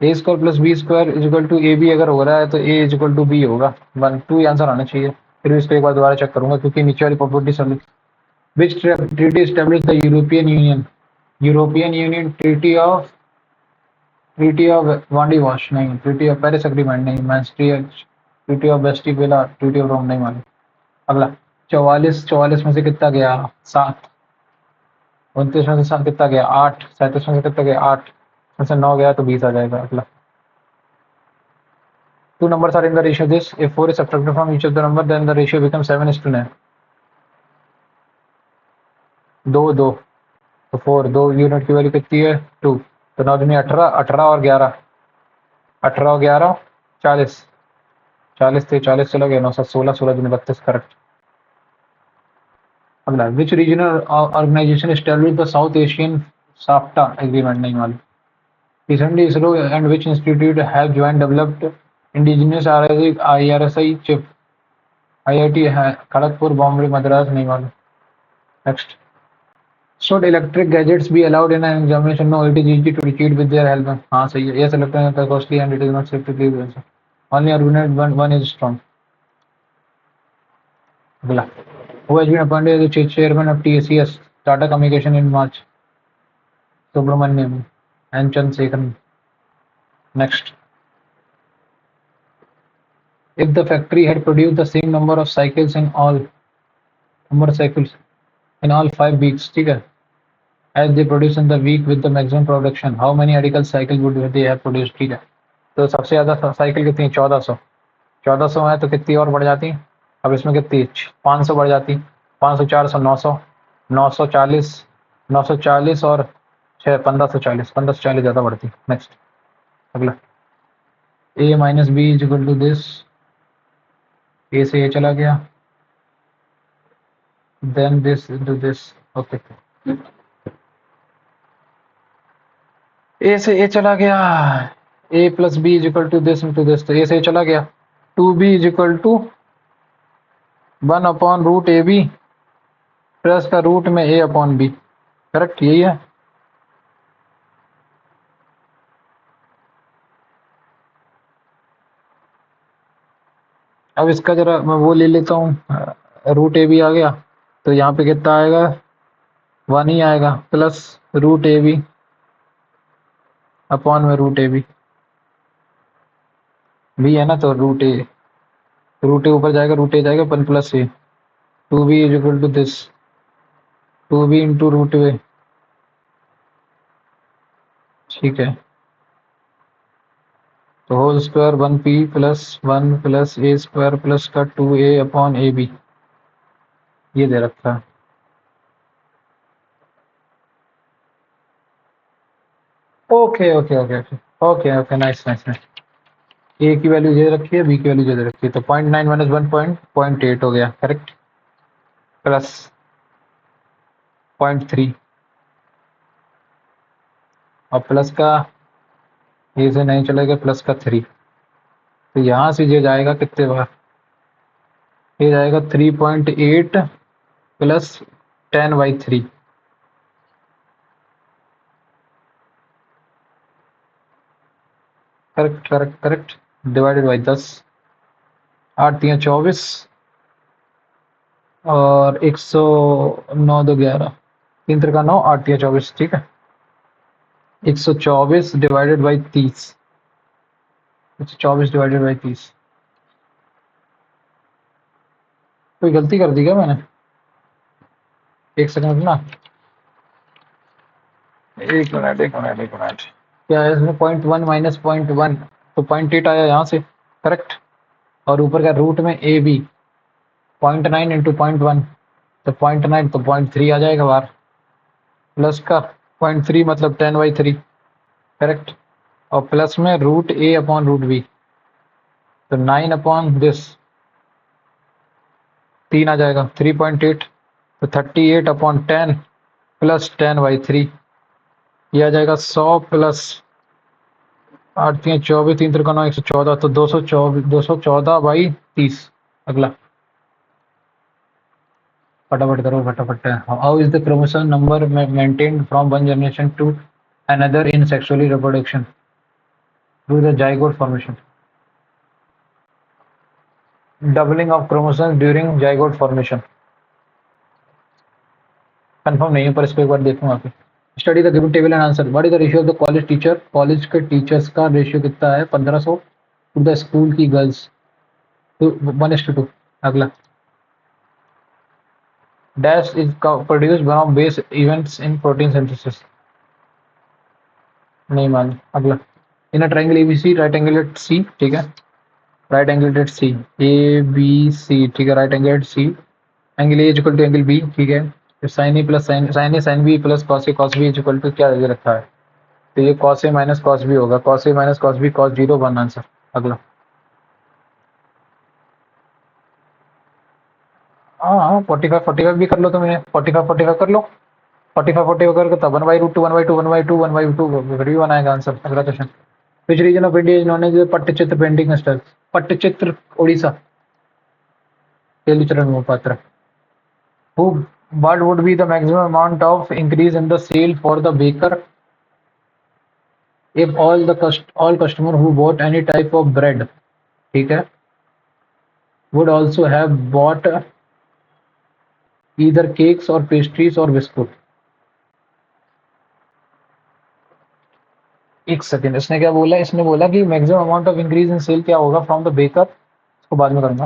A square plus B square is equal to A B अगर हो रहा है तो ए इजिकल टू बी होगा 1 2 ही आंसर आना चाहिए। फिर भी इसको एक बार दोबारा चेक करूंगा क्योंकि नीचे वाली प्रॉपर्टी सब। Which treaty establish the European Union? European Union treaty of वांडी वॉश नहीं, ट्रीटी ऑफ पेरिस एग्रीमेंट नहीं, Maastricht, treaty of Westphalia, treaty of Rome नहीं मालूम। अगला। 44 में से कितना गया? 7। 29 में से 7 कितना गया? 8। 37 में से कितना गया? 8 में से 9 गया तो 20 आ जाएगा। अगला। Two numbers are in the ratio this. If 4 is subtracted from each of the number, then the ratio becomes 7:9. 2 2 तो 4 2 यूनिट की वैल्यू कितनी है? 2। तो 9 दूनी 18, 18 और 11, 18 और 11 40, 40 थे 40 चला गया 9 7 16, 16 दूनी 32, करेक्ट। अगला। Which regional organisation established the South Asian SAFTA agreement नहीं मालूम। Recently, ISRO and which institute have joined developed indigenous IRSI chip? IIT है खड़गपुर, बॉम्बे, मद्रास नहीं मालूम। Next. Should electric gadgets be allowed in an examination? No, it is easy to cheat with their help. हाँ सही है। Yes, electronics are costly and it is not safe to leave also. Only argument one is strong. अगला। Who has been appointed as the chairman of TCS Tata Communication in March? Subramaniam and Chandrasekharan. Next. If the factory had produced the same number of cycles in all 5 weeks, ठीक है, as they produce in the week with the maximum production, how many article cycle would they have produced? ठीक है, तो सबसे ज़्यादा cycle कितनी? 1400। 1400 है तो कितनी और बढ़ जाती? अब इसमें कितनी? 500 बढ़ जाती। 500 400 900, 940, 940 और 6 1540, 1540 ज़्यादा बढ़ती। नेक्स्ट। अगला। A minus B is equal to this. A से ए चला गया, then this into this. Okay. ए से ए चला गया, A plus B is equal to this into this, तो ए से ए चला गया। 2b is equal to 1 upon root A B plus का रूट में ए अपॉन बी, करेक्ट यही है। अब इसका जरा मैं वो ले लेता हूँ, रूट ए बी आ गया तो यहाँ पे कितना आएगा? 1 ही आएगा plus root A B upon में रूट ए बी है ना, तो रूट ए ऊपर जाएगा, रूट ए जाएगा 1 plus A. 2b is equal to this, 2b into root A, ठीक है। तो whole square 1p plus 1 plus A square plus का 2a अपॉन ए बी, ये दे रखा है। Okay okay okay okay okay okay, nice nice nice. A की value दे रखी है, बी की वैल्यू दे रखी है, तो 0.9 माइनस 1 0.8 हो गया, करेक्ट। प्लस 0.3 और प्लस का ये से नहीं चलेगा, प्लस का 3, तो यहाँ से ये जाएगा कितने बार? ये जाएगा 3.8 plus 10/3, correct correct correct. Divided by 10, 8 3 24 और 109 2 11, 3 3 9, 8 3 24, ठीक है। 124 डिवाइडेड बाई 30, 124 डिवाइडेड बाई 30। कोई गलती कर दी क्या मैंने? एक सेकंड ना, एक मिनट एक मिनट एक मिनट। क्या है इसमें? 0.1 माइनस 0.1, तो 0.8 आया यहाँ से, करेक्ट। और ऊपर का रूट में ए बी, 0.9 इंटू 0.1, तो 0.9 तो 0.3 आ जाएगा बाहर, प्लस का 0.3 मतलब 10/3, करेक्ट। और प्लस में रूट ए अपॉन रूट बी, तो 9 अपॉन दिस 3 आ जाएगा 3.8, तो 38 अपॉन 10 प्लस 10/3, ये आ जाएगा 100 प्लस 8 3 24, 3 3 9, 114, तो 214/30। अगला फटाफट करो फटाफट। How is the chromosome number maintained from one generation to another in sexually reproduction through the zygote formation? Doubling of chromosomes during zygote formation. Confirm नहीं है पर इसको एक बार देखूंगा फिर। Study the given table and answer. What is the ratio of the college teacher? College के teachers का रेशियो कितना है? 1500 टू द स्कूल की गर्ल्स, तो 1:2। अगला, dash is produced from base events in protein synthesis. नहीं मालूम। अगला, in a triangle ABC right angle C, ठीक है। Right angle C, A B C, ठीक है। Right angle C, angle A equal to angle B, ठीक है। तो sine A plus sine A sine B plus cos A cos B equal to क्या दे रखा है? तो ये cos A minus cos B होगा, cos A minus cos B cos 0 1 answer. अगला, हाँ 45 भी कर लो, तुम इन्हें 45 कर लो। 45 करके तब 1/√2 1/2 1/2 1/2 फिर भी बनाएगा आंसर। अगला question, which region of India is known as Pattachitra painting style? Pattachitra Orissa, Kelucharan Mohapatra. Who, what would be the maximum amount of increase in the sale for the baker if all customer who bought any type of bread, ठीक है, would also have bought either cakes or pastries or biscuit? एक second, इसने क्या बोला? इसने बोला कि maximum amount of increase in sale क्या होगा फ्रॉम द बेकर, इसको बाद में करूंगा।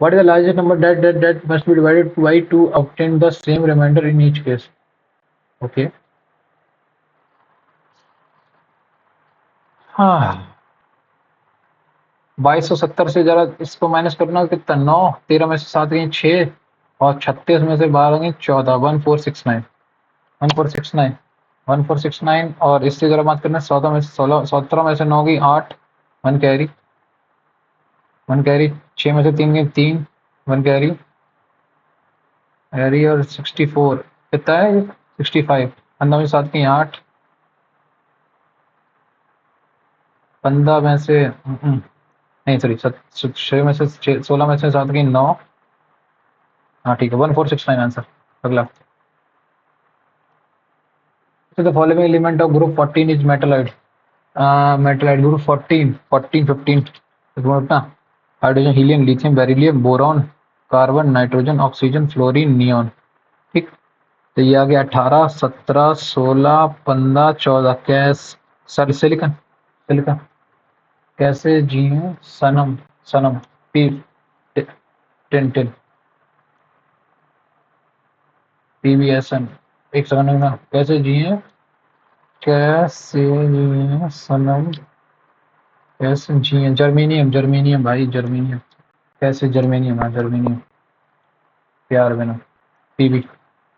What is the largest number that must be divided by to obtain the same remainder in each case? Okay, हाँ 2270 से जरा इसको माइनस करना, कितना? 9, 13 में से 7 गई 6 और 36 में से 12 गई 14, 1469, 1469, 1469। और इससे जरा बात करना, 14 में से 16, 17 में से 9 गई 8, 1 कैरी, 1 कैरी, 6 में से 3 गई 3, 1 कैरी, कैरी और 64 कितना है? 65, 15 में से 7 गई 8, 15 में से नहीं सॉरी 6 में से 16 में से 7 गई 9, हाँ ठीक है 1469 आंसर। अगला, the following element of group 14 is metalloid. Metalloid group 14, 14 15 इसमें उतना hydrogen, helium, lithium, beryllium, boron, carbon, nitrogen, oxygen, fluorine, neon, ठीक। तो ये आ गया 18 17 16 15 14 कैस सर सिलिकन, सिलिकन कैसे जिए सनम, सनम पी टिन टिन पीवीएसएन। एक सेकंड में, कैसे जिए, कैसे जिए सनम, कैसे जिए, जर्मेनियम, जर्मेनियम भाई जर्मेनियम, कैसे जर्मेनियम, हाँ जर्मेनियम, प्यार बिना, PV.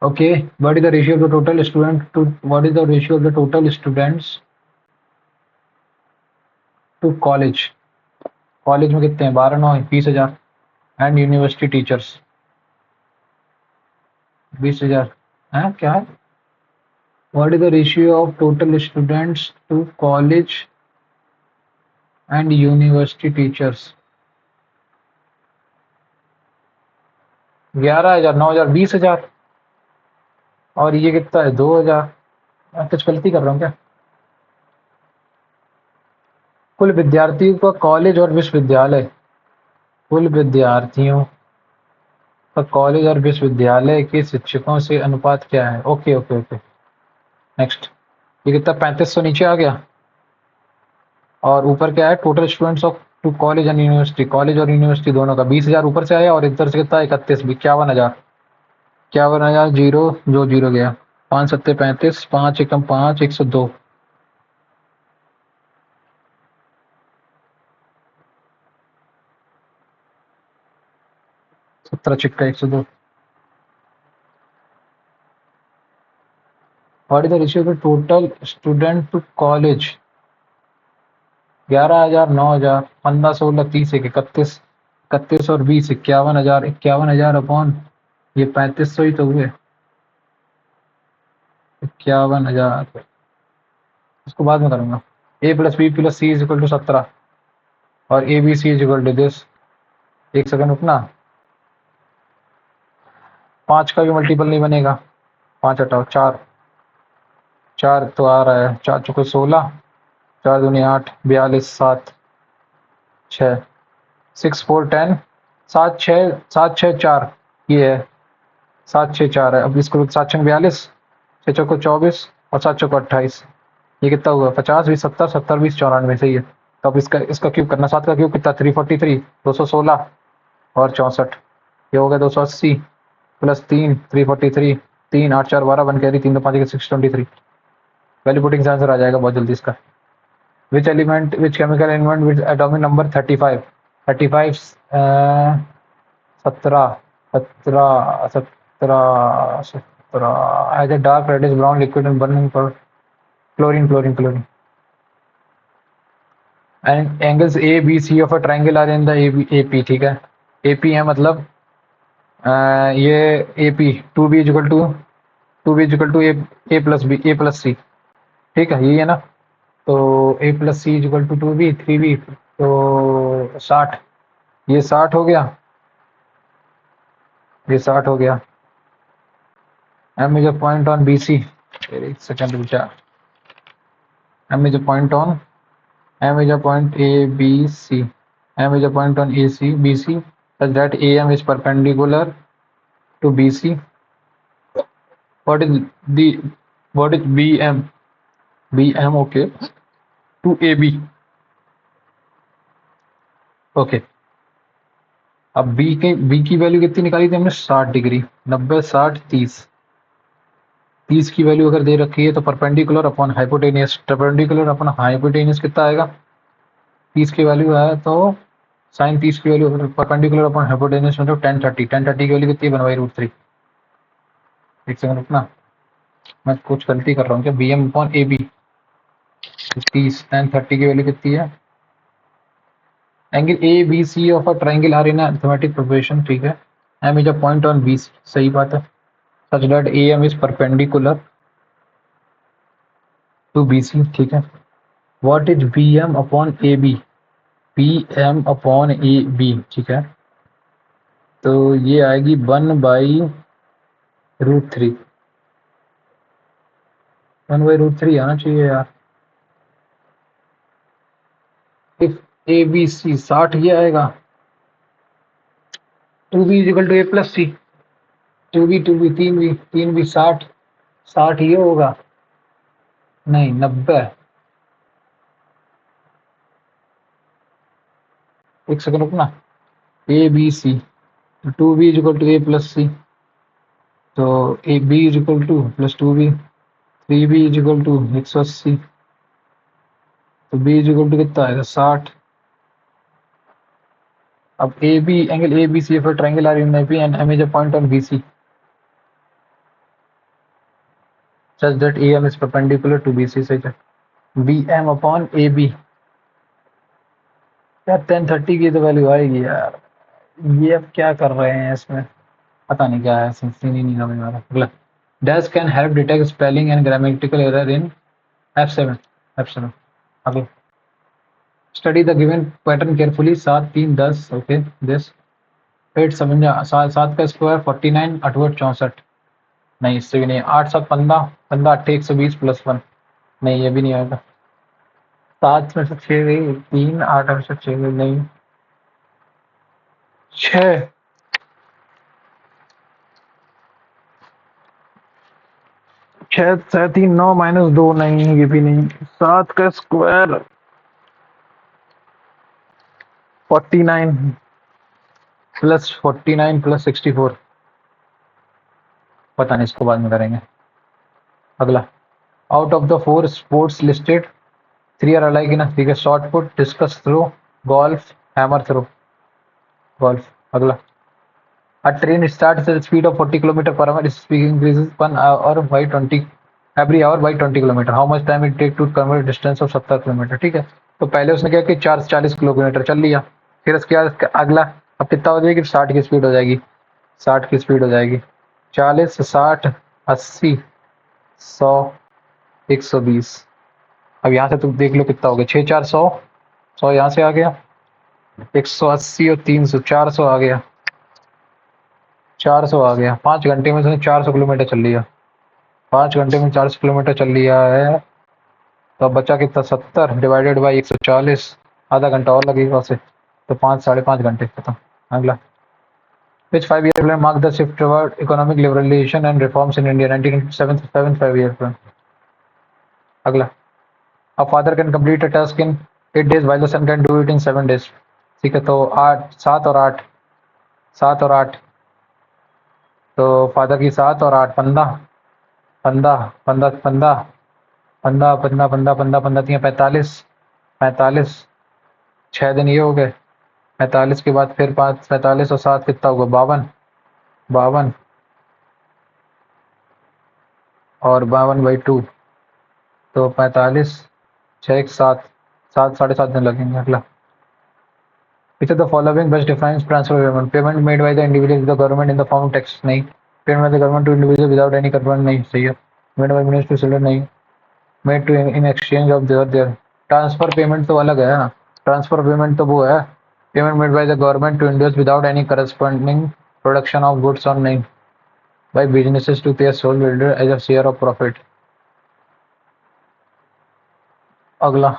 Okay, what is the ratio of the total student to, what is the ratio of the total students to college? College में कितने हैं? 12 9 20,000 एंड यूनिवर्सिटी टीचर्स 20,000 हैं क्या है? What is the ratio of total students to college and university teachers? 11,000 9,000 20,000 और ये कितना है? 2,000। कुछ गलती कर रहा हूँ क्या? कुल विद्यार्थियों का कॉलेज और विश्वविद्यालय, कुल विद्यार्थियों का कॉलेज और विश्वविद्यालय के शिक्षकों से अनुपात क्या है? Okay okay okay, next. ये कितना, 3500 नीचे आ गया। और ऊपर क्या है, total students of to college and university, college और यूनिवर्सिटी दोनों का 20,000 ऊपर से आया, और इधर से कितना, 31, 51,000, 51,000 जीरो, जो जीरो गया, 5 सत्ते 35, 5 एकम 5, 102। 17 छिक्का 102। What is the ratio of total student to college? 11,000, 9,000, 15, 16, 30, 31, 31 और 20, 51,000, 51,000 अपॉन ये 3500 ही तो हुए, 51,000। इसको बाद में करूंगा। a plus B plus C is equal to 17 और A B C is equal to this. एक सेकंड रुकना, 5 का भी मल्टीपल नहीं बनेगा, 5 हटाओ, 4, 4 तो आ रहा है, 4 चौके 16, 4 दूनी 8, 42, 7, 6, 6 4 10, 7 6 7 6 4, ये है 7 6 4 है। अब इसको 7 6 42, 6 चौको 24 और 7 चौको 28, ये कितना हुआ, 50 20 70 70 20 94, सही है। तो अब इसका इसका क्यूब करना, 7 का क्यूब कितना, 343, 216 और 64, ये हो गया 280 प्लस 3, 343, 3 8 4 12, 1 कैरी, 3 2 5 623। वैल्यू पुटिंग से आंसर आ जाएगा बहुत जल्दी इसका। Which element, which chemical element which atomic number 35, 35 17 17 17 17 as a dark reddish brown liquid and burning for chlorine chlorine chlorine. And angles A B C of a triangle are in the A P, ठीक है। A P है मतलब ये A P, 2b equal to 2b equal to A plus B, A plus C, ठीक है, यही है ना। तो A plus C equal to 2b 3b, तो 60, ये 60 हो गया, ये 60 हो गया। M is a point on B C, एक सेकंड रुक, M is a point on, M is a point A B C, M is a point on A C B C such that AM is perpendicular to BC. What is the, what is BM? BM, okay, to AB, okay। अब B की value कितनी निकाली थी हमने, 60 degree, 90 60 30, 30 की value अगर दे रखी है तो perpendicular upon hypotenuse, perpendicular upon hypotenuse कितना आएगा, 30 की वैल्यू है तो साइन 30 की वैल्यू परपेंडिकुलर अपॉन हाइपोटेनियस मतलब 1030, 1030 की वैल्यू कितनी बनवाई, √3। एक सेकंड रुकना, मैं कुछ गलती कर रहा हूँ क्या, B M upon A B, 30 1030 की वैल्यू कितनी है, angle A B C of a triangle are in arithmetic progression, ठीक है। M is a point on B, सही बात है, such that A M is perpendicular to B C, ठीक है। What is B M upon A B, B M upon A B, ठीक है, तो ये आएगी 1/√3, 1/√3 आना चाहिए यार। इफ ए बी सी 60 ये आएगा, 2b equal to A plus C, 2b 3b 60, 60 ये होगा, नहीं 90, एक सेकंड रुकना, A B C, 2b equal to A plus C, तो A B equal to plus 2b, 3b equal to 180, तो b इक्वल टू कितना आएगा, 60। अब A B, angle A B C for triangle are in B and M is a point on B C such that AM is perpendicular to BC, सही है। BM upon AB, यार 1030 की तो value आएगी यार, ये अब क्या कर रहे हैं इसमें, पता नहीं क्या है, सीन ही नहीं समझ में आ रहा। अगला, dash can help detect spelling and grammatical error in F7, F7। अगला, study the given pattern carefully, 7 3 10, okay this 8 समझा, 7 का स्क्वायर 49, 8 8 64, नहीं इससे भी नहीं, 8 7 15, 15 8 120 +1, नहीं ये भी नहीं आएगा। 7 में से 6 गई, 3 8 में से 6 गई, नहीं 6 6 6 3 9 -2, नहीं ये भी नहीं। 7 का स्क्वायर 49 + 64। पता नहीं, इसको बाद में करेंगे। अगला, out of the 4 sports listed 3 are alike in, ठीक है, shot put, discus throw, golf, hammer throw, golf. अगला, a train starts at the speed of 40 km per hour, its speed increases 1 hour by 20 every hour by 20 kilometre, how much time it take to cover distance of 70 kilometre, ठीक है। तो पहले उसने क्या कि 440 kilometre चल लिया, फिर उसके बाद अगला, अब कितना हो जाएगी, 60 की स्पीड हो जाएगी, 60 की स्पीड हो जाएगी, 40 60 80 100 120। अब यहाँ से तुम देख लो कितना हो गया, 6 4 100, 100 यहाँ से आ गया, 180 और 300 400 आ गया, 400 आ गया। 5 घंटे में उसने 400 किलोमीटर चल लिया, 5 घंटे में 400 किलोमीटर चल लिया है। तो अब बचा कितना, 70 डिवाइडेड बाई 140, आधा घंटा और लगेगा उसे, तो 5 साढ़े 5 घंटे खत्म। अगला, which 5-year plan marked the shift toward economic liberalization and reforms in India, 1997 5-year plan। अगला, a father can complete a task in 8 days while the son can do it in 7 days, ठीक है। तो 8 7 और 8 7 और 8, तो father की 7 और 8 15 15 15 15 15 15 15 15 15 3 45 45, 6 दिन ये हो गए। 45 के बाद फिर 5 45 और 7 कितना होगा, 52 52 और 52/2, तो 45 6 1 7 7 साढ़े 7 दिन लगेंगे। अगला, which of the following best defines transfer payment, payment made by the individual the government in the form of tax, नहीं, payment by the government to individual without any control, नहीं सही है, made by minister to children, नहीं, made to in exchange of their. Transfer payment तो अलग है ना, transfer payment तो वो है, payment made by the government to individuals without any corresponding production of goods on, नहीं, बाय बिजनेसेस टू पे sole builder as a share of profit. अगला,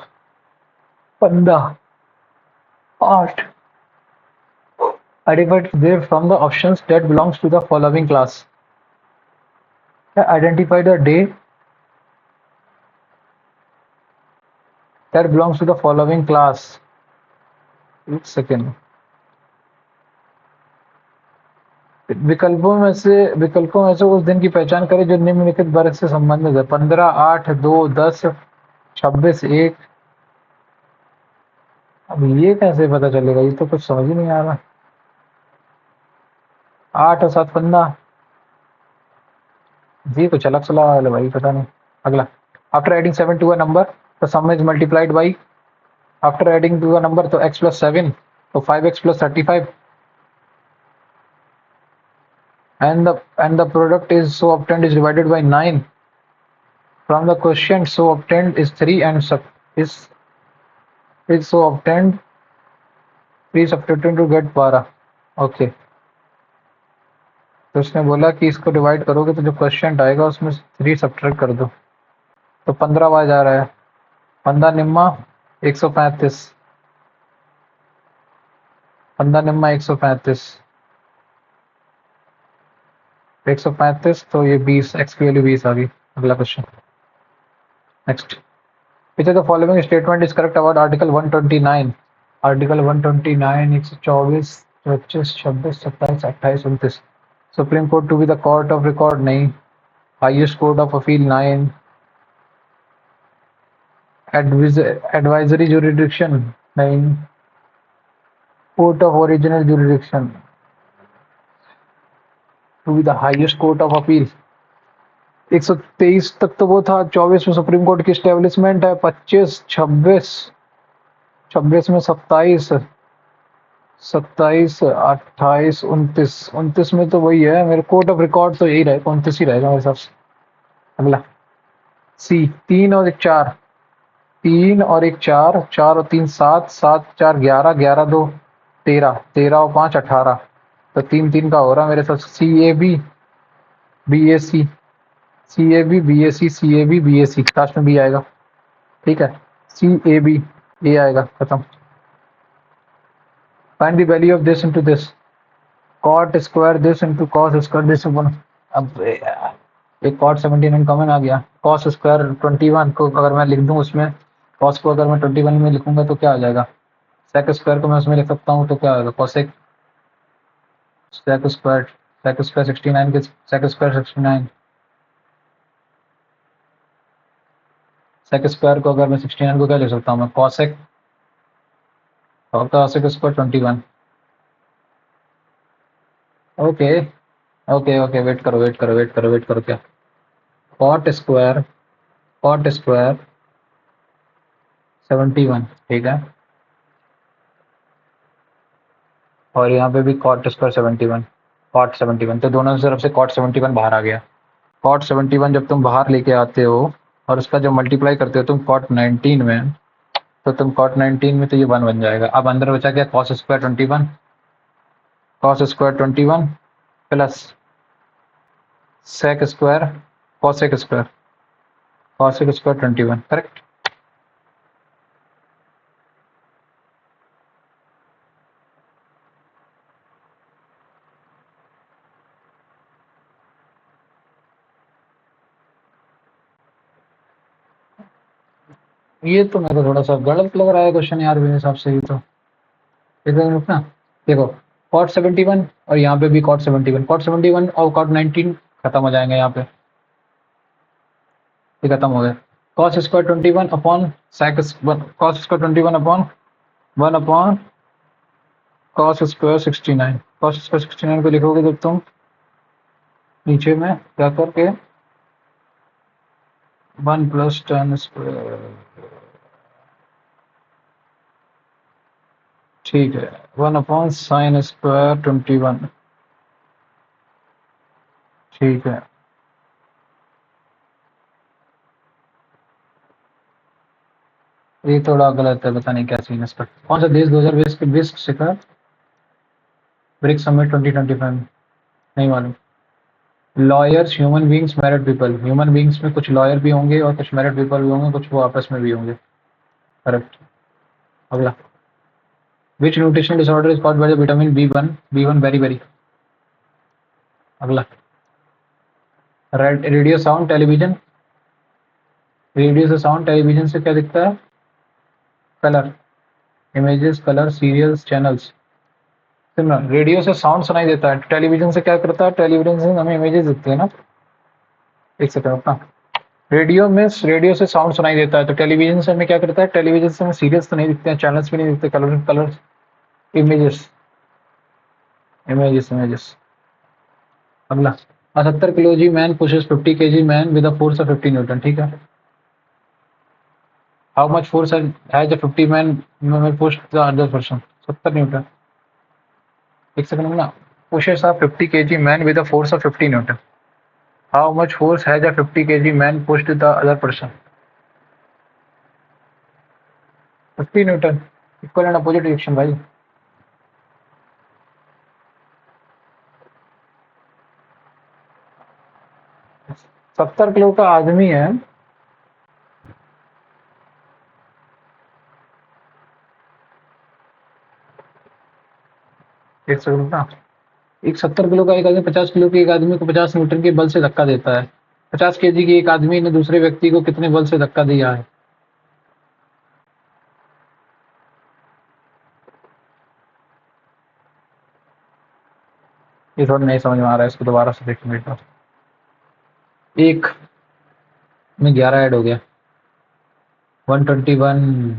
15 8 identified there from the options that belongs to the following class, identify the day that belongs to the following class। एक second, विकल्पों में से उस दिन की पहचान करें जो निम्नलिखित वर्ग से संबंधित है, 15 8 2 10 26 1। अब ये कैसे पता चलेगा, ये तो कुछ समझ ही नहीं आ रहा। 8 और 7 15, जी कुछ अलग चला है भाई, पता नहीं। अगला, after adding 7 to a number तो sum is multiplied by, after adding to a number तो x + 7 तो 5x + 35, and the product is so obtained is divided by 9 from the quotient so obtained is 3 and is so obtained 3 subtracted to get 12। Okay, तो उसने बोला कि इसको divide करोगे तो जो क्वेश्चन आएगा उसमें 3 सब्ट्रैक्ट कर दो, तो 15 बार आ रहा है, 15 निम्मा 135, 15 निम्मा 135 135, तो ये 20, x की वैल्यू 20 आ गई। अगला question, next, which of the following statement is correct about article 129, article 129 124 25 26 27 28 29। Supreme Court to be the court of record, नहीं, highest court of appeal 9, advisory jurisdiction, नहीं, court of original jurisdiction to be the highest court of appeal. 123 तक तो वो था, 24 में supreme court की establishment है, 25 26 26 में 27 28 29 में तो वही है, मेरे कोर्ट ऑफ रिकॉर्ड तो यही रहेगा, 29 ही रहेगा मेरे हिसाब से। अगला, सी 3 और 1 4, 3 और 1 4, 4 और 3 7, 7 4 11, 11 2 13, 13 और 5 18, तो 3 3 का हो रहा है मेरे साथ। CAB BAC CAB BAC CAB BAC, last में भी आएगा, ठीक है। CAB, ये आएगा, खत्म। Find the value of this into this, cot square this into cos square this upon. अब एक कॉट 17 कॉमन आ गया। कॉस स्क्वायर 21 को अगर मैं लिख दूं उसमें, कॉस को अगर मैं 21 में लिखूंगा तो क्या आ जाएगा? सेक स्क्वायर को मैं उसमें लिख सकता हूँ तो क्या आएगा? Cosec sec square, sec square 69 के सेक स्क्वायर 69, सेक स्क्वायर को अगर मैं 69 को क्या लिख सकता हूँ मैं? कॉसेक और cosec square 21। Okay okay okay, wait करो वेट करो वेट करो वेट करो, क्या कॉट स्क्वायर 71, ठीक है, और यहाँ पे भी कॉट स्क्वायर 71, कॉट 71, तो दोनों तरफ से कॉट 71 बाहर आ गया। कॉट 71 जब तुम बाहर लेके आते हो और उसका जब मल्टीप्लाई करते हो तुम कॉट 19 में, तो तुम कॉट 19 में तो ये 1 बन जाएगा। अब अंदर बचा क्या? Cos square 21, cos square 21 plus sec square cosec square, cosec square 21, correct. ये तो मेरे को थोड़ा सा गलत लग रहा है क्वेश्चन यार, मेरे हिसाब से। ये तो एकदम रुकना, देखो कॉट 71 और यहाँ पे भी कॉट 71, कॉट 71 और कॉट 19 खत्म हो जाएंगे यहाँ पे, ये खत्म हो गए। Cos square 21 upon sec, cos square 21 upon 1 upon cos square 69, cos square 69 को लिखोगे जब तुम नीचे में क्या करके 1 प्लस tan स्क्वायर, ठीक है, 1 अपॉन साइन स्क्वायर 21, ठीक है। ये थोड़ा गलत है, पता नहीं क्या सीन है इसका। कौन सा देश 2020 के विश्व शिखर ब्रिक्स समिट 2025? नहीं मालूम। Lawyers, human beings, married people. Human beings में कुछ लॉयर भी होंगे और कुछ मैरिड पीपल भी होंगे, कुछ वो आपस में भी होंगे, करेक्ट। अगला, which nutritional disorder is caused by the vitamin B one very very. अगला, रेडियो साउंड टेलीविजन, रेडियो से साउंड, टेलीविजन से क्या दिखता है? Colour, images, colour, serials, channels. Radio से साउंड सुनाई देता है, टेलीविजन से क्या करता है? टेलीविजन से हमें इमेजेस दिखते हैं ना। एक सेकंड अपना, रेडियो से साउंड सुनाई देता है, तो टेलीविजन से हमें क्या करता है? टेलीविजन से हमें सीरियल्स तो नहीं दिखते हैं, चैनल्स भी नहीं दिखते, कलर, इमेजेस, इमेजेस। अगला, 70 kilo g man pushes 50 kg man with a force of 50 newton, ठीक है। How much force has a 50 man push the other person? 70 newton. एक सेकंड ना, pushes a 50 kg man with a force of 50 Newton. How much force has a 50 kg man pushed the other person? 50 Newton. Equal and opposite reaction भाई। 70 kilo का आदमी है, एक second ना, एक 70 kilo का एक आदमी 50 किलो के एक आदमी को 50 न्यूटन के बल से धक्का देता है। 50 केजी के एक आदमी ने दूसरे व्यक्ति को कितने बल से धक्का दिया है? ये थोड़ा नहीं समझ में आ रहा है, इसको दोबारा से देखेंगे एक बार। एक में 11 ऐड हो गया, 121।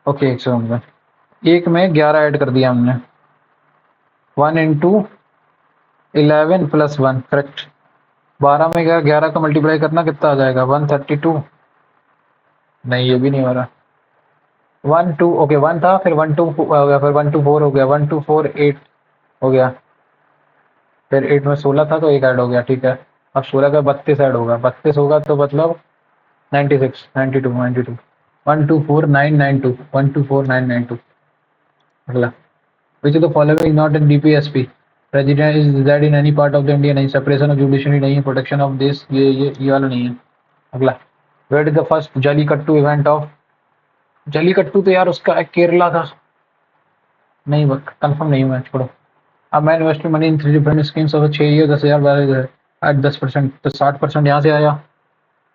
ओके, एक सेकंड में, एक में 11 ऐड कर दिया हमने, 1 इंटू 11 प्लस 1, करेक्ट। 12 में 11 का मल्टीप्लाई करना कितना आ जाएगा? 132। नहीं, ये भी नहीं हो रहा। 1 2, ओके, 1 था, फिर 1 2 हो गया, फिर 1 2 4 हो गया, 1 2 4 8 हो गया, फिर 8 में 16 था तो एक ऐड हो गया, ठीक है। अब 16 का 32 ऐड होगा, 32 होगा तो मतलब 96, 92, 92, 124992, 124992। अगला, which of the following is not in DPSP? President is reside in any part of the India, नहीं। separation of judiciary नहीं है, protection of this, ये वाला नहीं है। अगला, where is the first Jallikattu event of, Jallikattu तो यार उसका केरला था, नहीं कंफर्म नहीं हुआ, छोड़ो। अब मैं invest money in 3 different schemes over 6 year, 10,000 at 10%, तो 60% यहाँ से आया,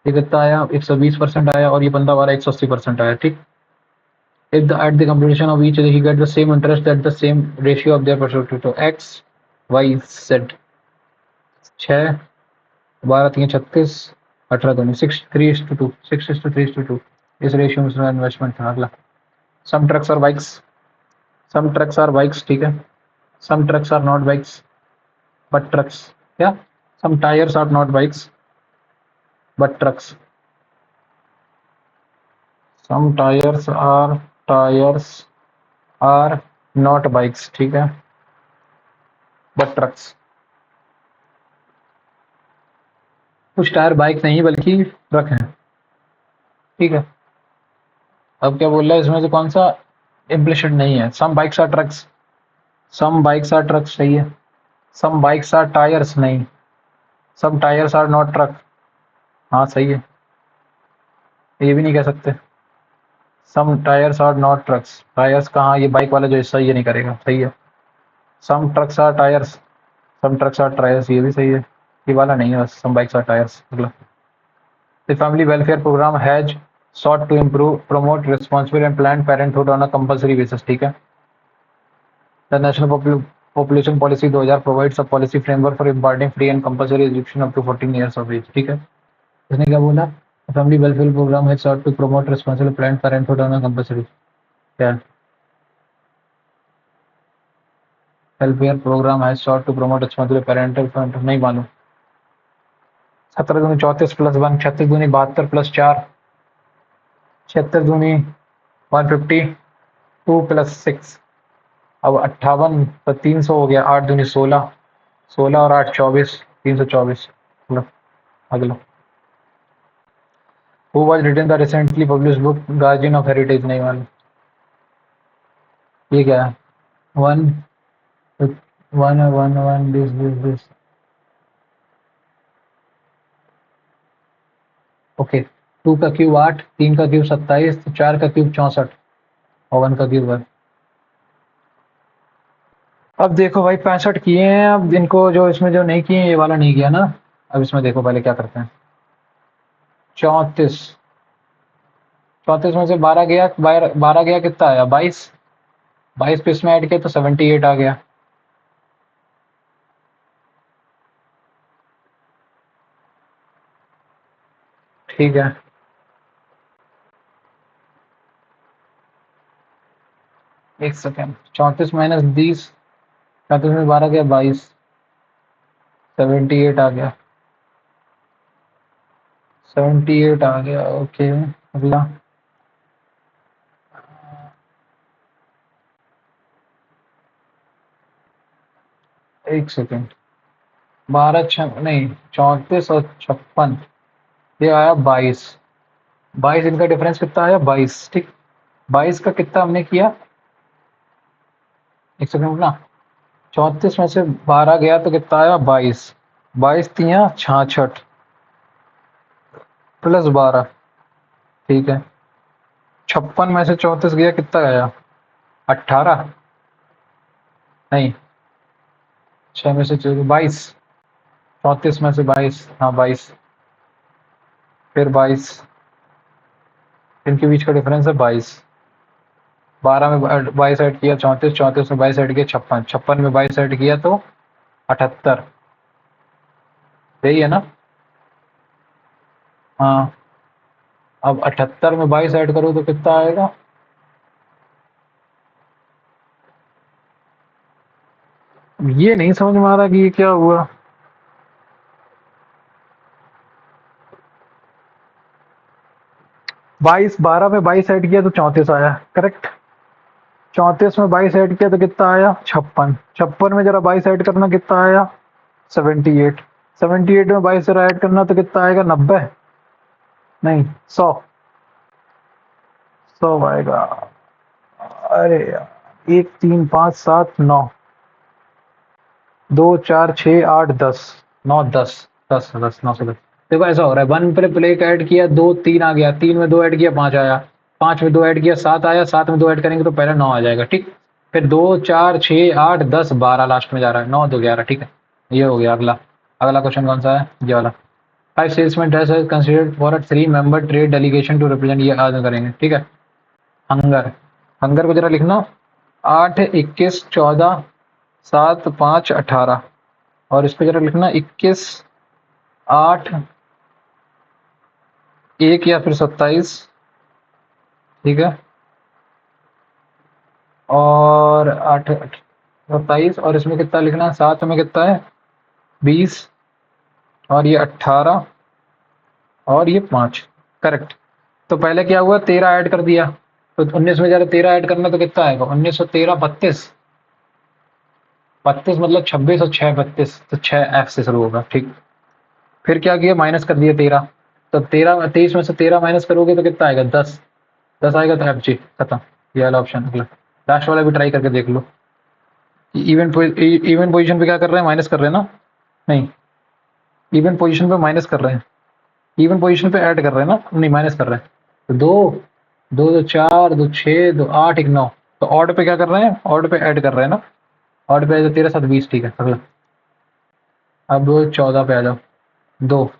ये कितना आया 120% आया, और ये बंदा हमारा 180% आया, ठीक। If the at the completion of each he get the same interest at the same ratio of their perspective, तो x y z 6 12 3 36 18 2 6 3:2 6:3:2 इस रेशियो में उसमें इन्वेस्टमेंट था। अगला सम ट्रक्स और bikes, some trucks are bikes, ठीक है। Some trucks are not bikes but trucks, क्या some tyres are not bikes but trucks, some tyres are not bikes, ठीक है, बट ट्रक्स। कुछ टायर बाइक नहीं बल्कि ट्रक हैं, ठीक है। अब क्या बोल रहा है इसमें से कौन सा इम्प्लिसिट नहीं है, some bikes are trucks, some bikes are trucks सही है, सम बाइक्स आर टायर्स नहीं, some tyres are not truck, हाँ सही है, ये भी नहीं कह सकते। Some tyres are not trucks, tyres कहाँ, ये बाइक वाला जो हिस्सा ये नहीं करेगा, सही है। Some trucks are tyres, some trucks are tyres, ये भी सही है, ये वाला नहीं है, बस सम बाइक्स आर टायर्स। अगला the family welfare programme has sought to improve promote responsible and planned parenthood on a compulsory basis, ठीक है। The national population policy 2000 provides a policy framework for imparting free and compulsory education up to 14 years of age, ठीक है। इसने क्या बोला, family welfare programme has sought to promote responsible planned parenthood on a compulsory, क्या welfare programme has sought to promote responsible parental parenthood, नहीं मालूम। 17 दूनी 34 plus 1, 36 दूनी 72 प्लस 4, 76 दूनी 150, 2 प्लस 6, अब 58 तो 300 हो गया, 8 दूनी 16, 16 और 8 24, 324। अगला who was written the recently publish book guardian of heritage, नहीं मालूम। ये क्या है, one one one one this okay. 2 का क्यूब 8, 3 का क्यूब 27, 4 का क्यूब 64 और 1 का क्यूब 1। अब देखो भाई 65 किए हैं, अब इनको जो इसमें जो नहीं किए ये वाला नहीं किया ना। अब इसमें देखो पहले क्या करते हैं, 34, 34 में से 12 गया, 12 गया कितना आया 22, 22 पे इसमें ऐड किया तो 78 आ गया, ठीक है। एक सेकेंड, 34 माइनस 20, 34 में 12 गया 22, 78 आ गया, 78 आ गया, ओके। अगला एक सेकेंड, 12 नहीं 34 और 56, ये आया 22, 22 इनका डिफरेंस कितना आया 22, ठीक। 22 का कितना हमने किया, एक सेकेंड ना, 34 में से 12 गया तो कितना आया 22, 22 तिया 66 प्लस 12, ठीक है। 56 में से 34 गया कितना गया 18, नहीं 6 में से 22, 34 में से 22, हाँ 22, फिर 22, इनके बीच का डिफरेंस है 22, 12 में 22 ऐड किया 34, 34 में 22 ऐड किया 56, 56 में 22 ऐड किया तो 78, यही है ना, हाँ। अब 78 में 22 ऐड करो तो कितना आएगा, ये नहीं समझ में आ रहा कि ये क्या हुआ। 22, 12 में 22 ऐड किया तो 34 आया, करेक्ट। 34 में 22 ऐड किया तो कितना आया 56, 56 में जरा 22 ऐड करना कितना आया 78, 78 में 22 जरा ऐड करना तो कितना आएगा 90, नहीं 100, 100 आएगा। अरे यार, 1 3 5 7 9, 2 4 6 8 10, 9 10 10 10 9 से 10, देखो ऐसा हो रहा है, 1 पे प्ले का ऐड किया 2 3 आ गया, 3 में 2 ऐड किया 5 आया, 5 में 2 ऐड किया 7 आया, 7 में 2 ऐड करेंगे तो पहले 9 आ जाएगा, ठीक। फिर 2 4 6 8 10 12 लास्ट में जा रहा है, 9 2 11, ठीक है। ये हो गया। अगला अगला क्वेश्चन कौन सा है, ये वाला। 5 salesman dress is considered for a 3 member trade delegation to represent, ये आज में करेंगे, ठीक है। हंगर, हंगर को जरा लिखना, 8 21 14 7 5 18, और इस पे जरा लिखना 21 8 1 या फिर 27, ठीक है। और 8 27, और इसमें कितना लिखना है, 7 में कितना है 20, और ये 18, और ये 5, करेक्ट। तो पहले क्या हुआ, 13 ऐड कर दिया, तो 19 में जरा 13 ऐड करना तो कितना आएगा, 19 और 13 32, 32 मतलब 26 और 6 32, तो 6 एफ से शुरू होगा, ठीक। फिर क्या किया, माइनस कर दिया 13, तो 13 23 में से 13 माइनस करोगे तो कितना आएगा 10, 10 आएगा तो एफ जी खत्म। ये वाला ऑप्शन अगला, लास्ट वाला भी ट्राई करके देख लो। इवन पोजीशन पे क्या कर रहे हैं, माइनस कर रहे हैं ना, नहीं, इवन पोजीशन पे माइनस कर रहे हैं, इवन पोजीशन पे ऐड कर रहे हैं ना, नहीं माइनस कर रहे हैं। तो दो दो दो 4 2 6 2 8 1 9, तो ऑड पे क्या कर रहे हैं, ऑड पे ऐड कर रहे हैं ना, ऑड पे 13 7 20, ठीक है। अगला अब 14 पे आ जाओ, दो,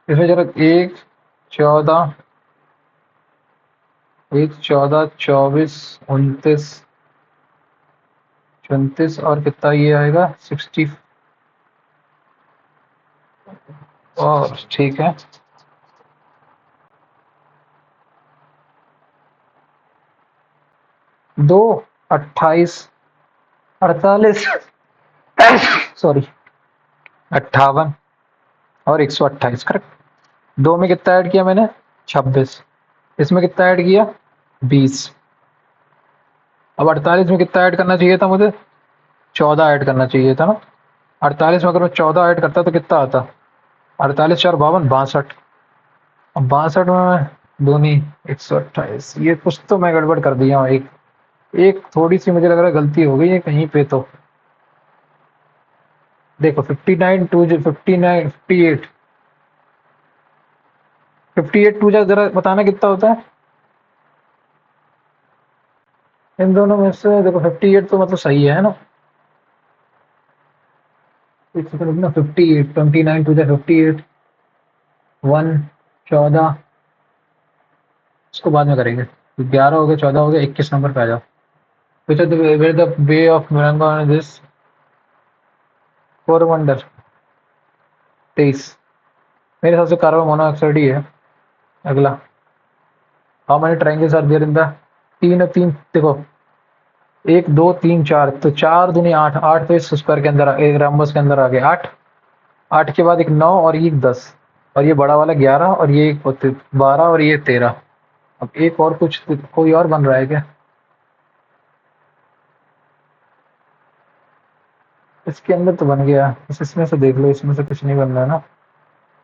इसमें जरा 1 14 24 29 34, और कितना ये आएगा 60, और ठीक है। 2 28 48 सॉरी 58 और 128, करेक्ट। 2 में कितना ऐड किया मैंने 26, इसमें कितना ऐड किया 20, अब 48 में कितना ऐड करना चाहिए था मुझे, 14 ऐड करना चाहिए था ना। 48 में अगर मैं 14 ऐड करता तो कितना आता, 48 4 52 62, अब 62 में दूनी 128, ये कुछ तो मैं गड़बड़ कर दिया हूँ, एक एक थोड़ी सी मुझे लग रहा है गलती हो गई है कहीं पे। तो देखो 59 टू 59 58 58 टू जरा बताना कितना होता है इन दोनों में से। देखो 58 तो मतलब सही है ना, एक सेकंड रुकना, 58 29 टू 58 1 14, इसको बाद में करेंगे। 11 हो गया, 14 हो गया, 21 नंबर पे आ जाओ। Which are the where the bay of मेरंगा दिस कोरमंडल 23, मेरे हिसाब से कार्बन मोनोऑक्साइड ही है। अगला, how many triangles are there in the, तीन और तीन देखो, 1 2 3 4, तो 4 दूनी 8, 8 तो इस स्क्वायर के अंदर एक रम्बस के अंदर आ गया 8, 8 के बाद एक 9 और ये 10, और ये बड़ा वाला 11, और ये 12, और ये 13। अब एक और कुछ कोई और बन रहा है क्या, इसके अंदर तो बन गया, बस इसमें से देख लो, इसमें से कुछ नहीं बन रहा है ना,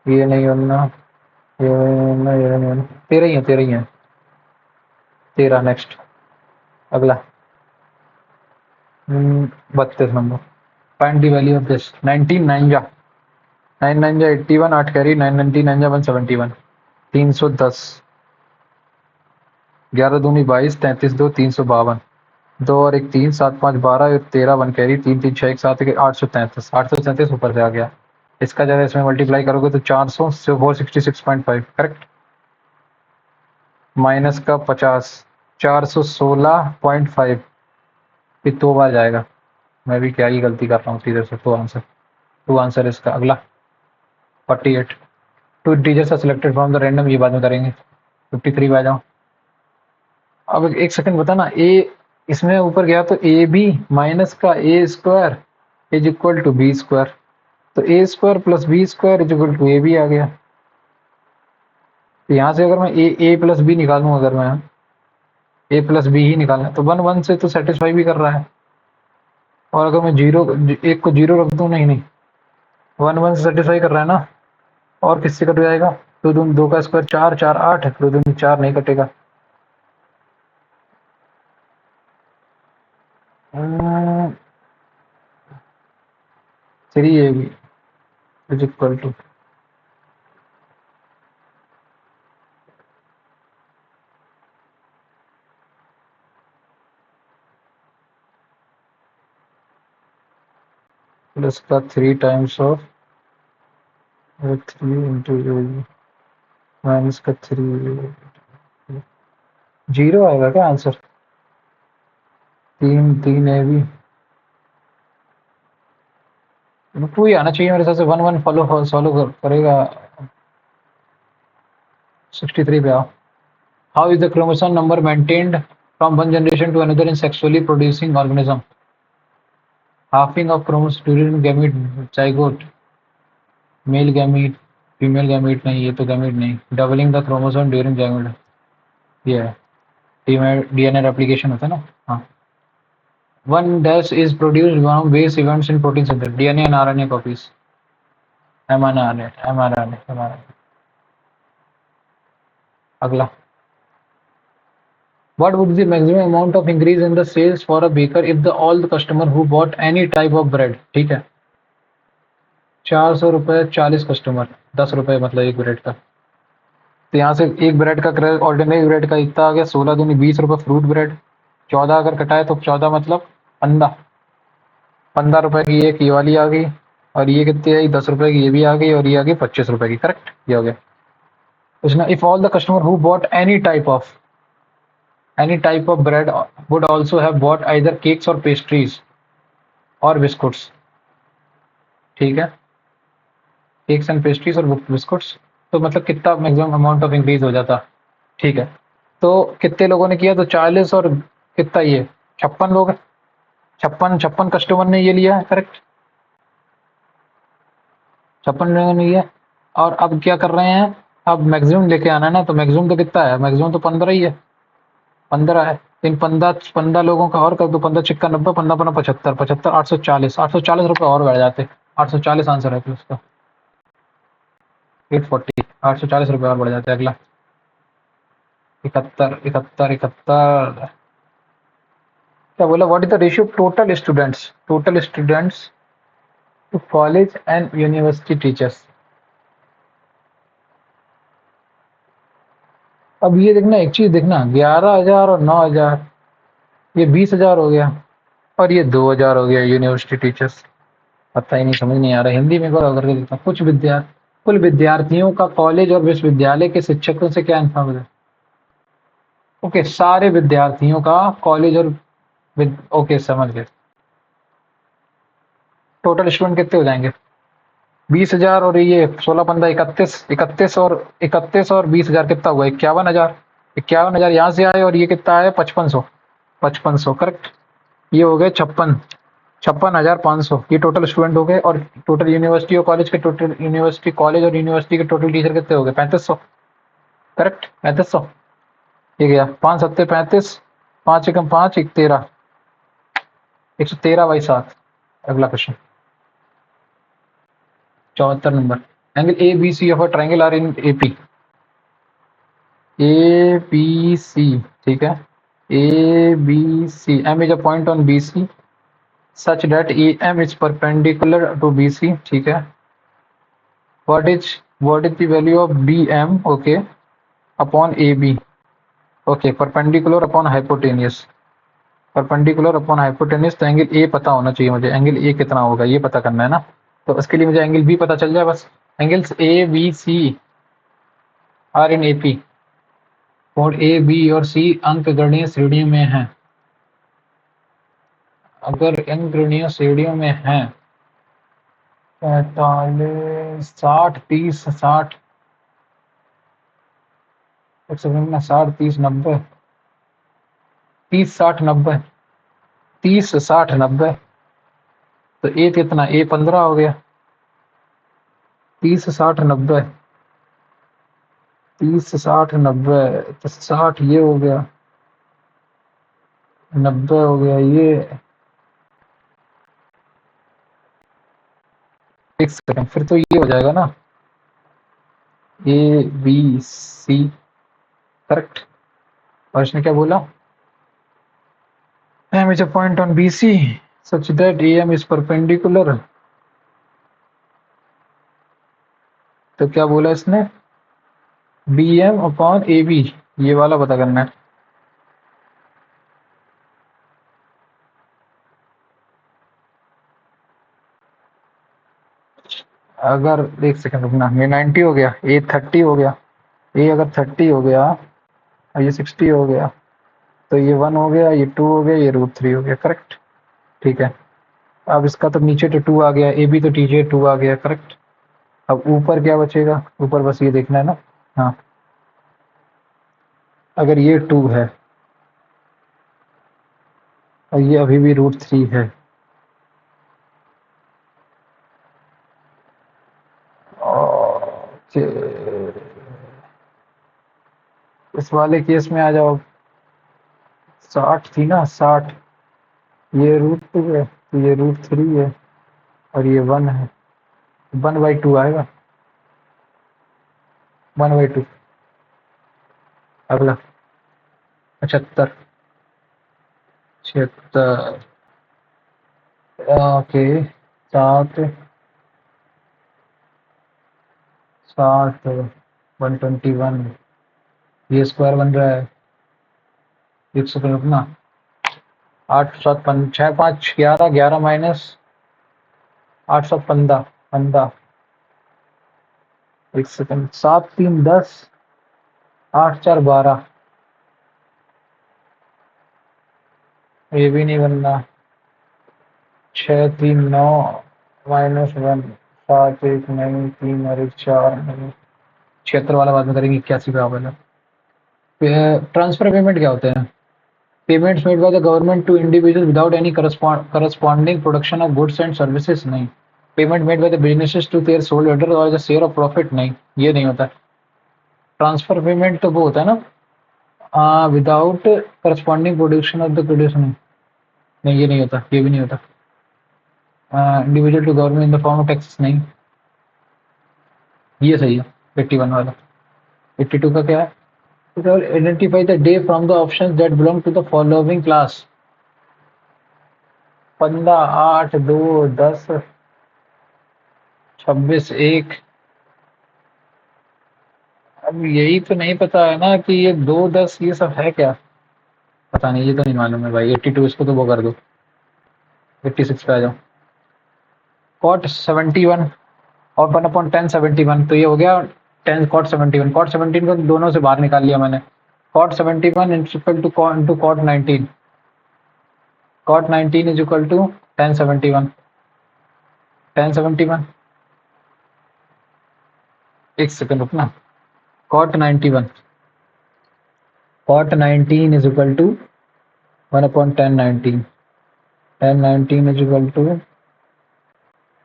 ये नहीं बनना, ये नहीं बनना, ये नहीं बनना, 13 ही है, 13 ही है, 13 नेक्स्ट। अगला 32 number, find the value of this 19 9 जा 9 9 जा 81, 8 कैरी 9 90 9 जा 171, 310, 11 दूनी 22, 33 2 352, 2 और एक 3 7 5 12 13 1 कैरी 3 3 6 1 7 833, 833 ऊपर से आ गया। इसका जरा इसमें मल्टीप्लाई करोगे तो 400 से 466.5, करेक्ट। माइनस का 50, 416.5, ये 2 बार जाएगा। मैं भी क्या ही गलती कर रहा हूँ, सीधे से टू आंसर इसका। अगला 48, two integers are selected from the random, ये बाद में करेंगे। 53 पे आ जाओ। अब एक सेकंड बता ना, ए इसमें ऊपर गया तो ए बी माइनस का A square is equal to B square, तो A square plus B square is equal to A B आ गया। तो यहाँ से अगर मैं ए प्लस बी निकालूं, अगर मैं ए प्लस बी ही निकालना, तो 1 1 से तो सेटिस्फाई भी कर रहा है, और अगर मैं जीरो एक को जीरो रख दूं, नहीं नहीं 1 1 से सेटिस्फाई कर रहा है ना, और किससे कट जाएगा, तो तुम 2 का स्क्वायर 4 4 8, तो तुम 4 नहीं कटेगा। 3ab is equal to plus का 3 times of 3 into ab minus का 3 जीरो आएगा क्या आंसर? 3 टू ही आना चाहिए मेरे हिसाब से। 1 फॉलो सॉल्व करेगा। 63 पे आओ। How is the chromosome number maintained from one generation to another in sexually producing organism? Halving of chromosome during gamete zygote, male gamete, female gamete नहीं, ये तो गैमीट नहीं। Doubling the chromosome during gamete, ये है DNA replication होता है ना। हाँ। One dash is produced from base events in protein synthesis, DNA and RNA copies, mRNA. अगला, what would be the maximum amount of increase in the sales for a baker if the all the customer who bought any type of bread? ठीक है, 400 रुपए 40 customer, 10 रुपए मतलब एक bread का। तो यहाँ से एक ब्रेड का ऑर्डिनरी ब्रेड का इतना आ गया 16 दूनी 20 रुपए। फ्रूट ब्रेड 14 अगर कटाए तो 14 मतलब 15 रुपए की एक ये वाली आ गई, और ये कितनी आई 10 रुपए की ये भी आ गई, और ये आ गई 25 रुपए की। करेक्ट, ये हो गया। उसने if all the customer who bought any type of bread would also have bought either cakes or pastries और बिस्कुट्स, ठीक है, केक्स एंड पेस्ट्रीज और बिस्कुट्स, तो मतलब कितना मैक्सिमम अमाउंट ऑफ इंक्रीज हो जाता? ठीक है, तो कितने लोगों ने किया? तो 40 और कितना, ये 56 लोग, 56 कस्टमर ने ये लिया है। करेक्ट, 56 लोगों ने लिया। और अब क्या कर रहे हैं? अब मैक्सिमम लेके आना है ना, तो मैक्सिमम तो कितना है? मैक्सिमम तो 15 ही है, 15 है। इन 15 लोगों का और कर दो, 15 छिक्का 90, 15 15 75, 75 840 रुपए और बढ़ जाते। 840 आंसर है फिर उसका, 840, 840 रुपए और बढ़ जाते। अगला 71 क्या बोला? What is the ratio total students to college and university teachers? अब ये देखना, एक चीज देखना, 11,000 और 9,000, ये 20,000 हो गया, और ये 2,000 हो गया यूनिवर्सिटी टीचर्स। पता ही नहीं, समझ नहीं आ रहा। हिंदी में गौर करके देखता हूँ। कुल विद्यार्थियों का कॉलेज और विश्वविद्यालय के शिक्षकों से क्या अनुपात है? ओके, सारे विद्यार्थियों का कॉलेज और ओके, समझ गए। टोटल स्टूडेंट कितने हो जाएंगे? 20,000 और ये 16 15 31 और 20,000 कितना हुआ? 51,000। 51,000 यहाँ से आए, और ये कितना आया? 5500। करेक्ट, ये हो गए 56,500। ये टोटल स्टूडेंट हो गए। और टोटल यूनिवर्सिटी और कॉलेज के कॉलेज और यूनिवर्सिटी के टोटल टीचर कितने हो गए? 3500। करेक्ट, 3500। ये गया 5 7 35, 5 एकम 5 1 13, 113/7। अगला क्वेश्चन 74 नंबर। Angle A B C of a triangle are in AP. A B C, ठीक है, A B C, M is a point on B C such that EM is perpendicular to BC, ठीक है। What is the value of DM, okay, upon AB, okay, perpendicular upon hypotenuse, तो angle A पता होना चाहिए मुझे। Angle A कितना होगा ये पता करना है ना, तो इसके लिए मुझे एंगल बी पता चल जाए बस। Angles A B C are in AP, और ए बी और सी अंकगणीय श्रेणियों में हैं। अगर अंकगणीय श्रेणियों में हैं 45 60 30 60, 60 30 90, 30 60 90, 30 60 90, तो ए कितना? ए 15 हो गया। 30 60 90, 30 60 90, तो 60 ये हो गया, 90 हो गया ये। एक सेकंड, फिर तो ये हो जाएगा ना, ए बी सी। करेक्ट, और इसने क्या बोला? M is a point on BC such that AM is perpendicular तो क्या बोला इसने, B M upon A B, ये वाला पता करना है। अगर एक सेकंड रुकना, ये 90 हो गया, ए 30 हो गया, ए अगर 30 हो गया और ये 60 हो गया, तो ये 1 हो गया, ये 2 हो गया, ये √3 हो गया, करेक्ट। ठीक है, अब इसका तो नीचे तो 2 आ गया, ए बी तो टीजे 2 आ गया, करेक्ट। अब ऊपर क्या बचेगा, ऊपर बस ये देखना है ना। हाँ, अगर ये 2 है और ये अभी भी √3 है, ओके, इस वाले केस में आ जाओ। 60 थी ना, 60, ये √2 है, तो ये √3 है और ये 1 है, 1/2 आएगा, 1/2। अगला 75, 76, ओके, 7, 60, 121, ये स्क्वायर बन रहा है, 100 रुकना, 8 7 6 5 11, 11 माइनस 8 7 15, 15, एक सेकंड, 7 3 10, 8 4 12, ये भी नहीं बनना, 6 3 9 -1, 7 1 नहीं, 3 और 1 4 नहीं, 76 वाला बाद में करेंगे, 81 पे आ। ट्रांसफर पेमेंट क्या होते हैं? Payments made by the government to individual without any corresponding production of goods and services, नहीं। Payment made by the businesses to their sole holder और द शेयर ऑफ प्रॉफिट, नहीं, ये नहीं होता। ट्रांसफर पेमेंट तो वो होता है ना, without corresponding production of the produce, नहीं, नहीं ये नहीं होता, ये भी नहीं होता। Individual to government in the form of taxes, नहीं, ये सही है 81 वाला। 82 का क्या है? Identify the day from the options that belong to the following class. 15 8 2 10 26 1, अब यही तो नहीं पता है ना कि ये 2 10 ये सब है क्या, पता नहीं, ये तो नहीं मालूम है भाई। 82 इसको तो वो कर दो, 86 पे आ जाओ। कॉट 71 और 1/10 71, तो ये हो गया 10 कॉट 71, कॉट 17 को दोनों से बाहर निकाल लिया मैंने। Cot 71 is equal to cot 19, cot 19 is equal to 1071, 1071, एक सेकंड रुकना, cot 91, cot 19 is equal to 1/1019, 1019 is equal to,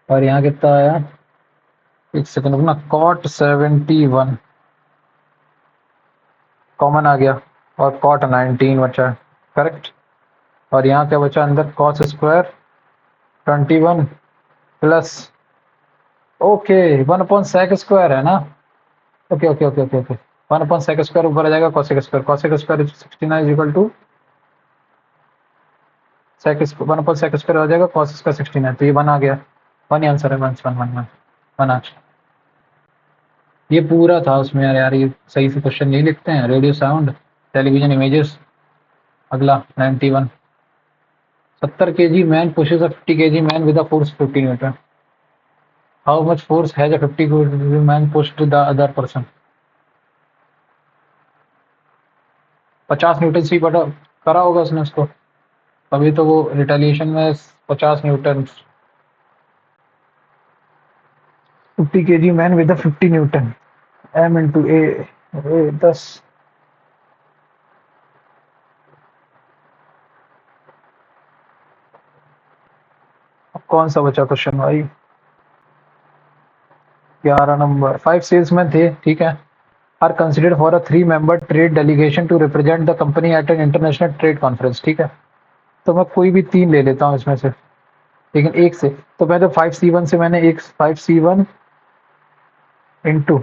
और यहाँ कितना आया, एक सेकंड रुकना, कॉट 71 कॉमन आ गया और कॉट 19 बचा, करेक्ट। और यहाँ क्या बचा अंदर, cos square 21 plus, okay 1/sec square है ना, okay okay okay okay okay, 1/sec square ऊपर आ जाएगा, cosec square, cosec square 69 is equal to sec, 1/sec square हो जाएगा cos स्क्वायर 69, तो ये 1 आ गया, 1 ही आंसर है, 1 1 1 1 1 आज। ये पूरा था उसमें यार, ये सही से क्वेश्चन नहीं लिखते हैं, रेडियो साउंड, टेलीविजन इमेजेस। अगला 91, 70 kg man pushes a 50 kg man with a force 50 Newton. How much force has a 50 kg man pushed the other person? 50 Newton से ही बड़ा करा होगा उसने उसको, तभी तो वो रिटेलिएशन में 50 newton, 50 kg man with 50 newton, m into a 10। कौन सा बचा क्वेश्चन भाई, 11 नंबर। 5 सेल्समैन थे, ठीक है, are considered for a 3 member trade delegation to represent the company at an international trade conference, ठीक है। तो मैं कोई भी 3 ले लेता हूँ इसमें से, लेकिन एक से, तो पहले 5C1 से मैंने एक 5C1 into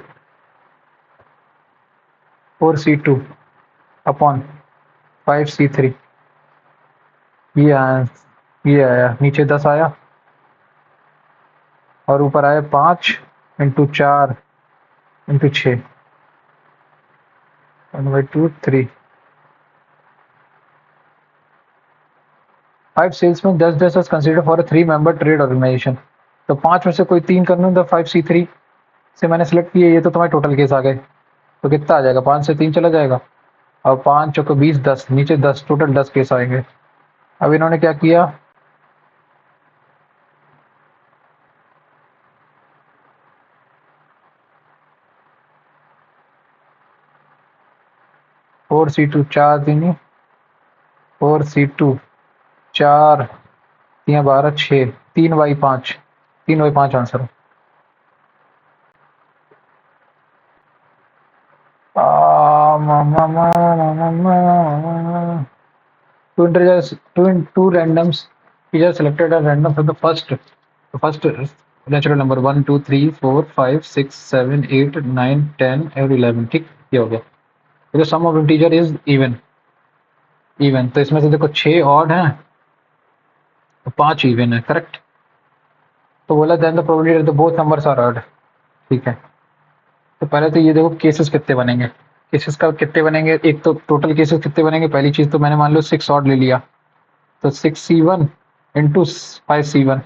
4C2 upon 5C3, ये आया, ये आया, नीचे 10 आया और ऊपर आया 5 into 4 into 6, 1/2 3। 5 salesman 10 consider for a 3 member trade organisation. तो 5 में से कोई 3 करने, तो 5C3 से मैंने सेलेक्ट किया, ये तो तुम्हारे टोटल केस आ गए। तो कितना आ जाएगा, 5 से 3 चला जाएगा, और 5 चौको 20, 10 नीचे 10, टोटल 10 केस आएंगे। अब इन्होंने क्या किया, 4C2 4 तीन 4C2 4 3 12 6 3/5, 3/5 आंसर है। Two integers, two randoms. Teacher selected a random from the first natural number 1 2 3 4 5 6 7 8 9 10 और 11। ठीक, ये हो गया। तो sum of integer is even. Even तो इसमें से देखो 6 ऑड हैं और 5 इवन है, करेक्ट। तो बोला then the probability that both numbers are odd. ठीक है, तो पहले तो ये देखो केसेस कितने बनेंगे, केसेस का कितने बनेंगे। एक तो टोटल केसेस कितने बनेंगे, पहली चीज तो मैंने मान लो 6 ऑड ले लिया, तो 6C1 इंटू 5C1,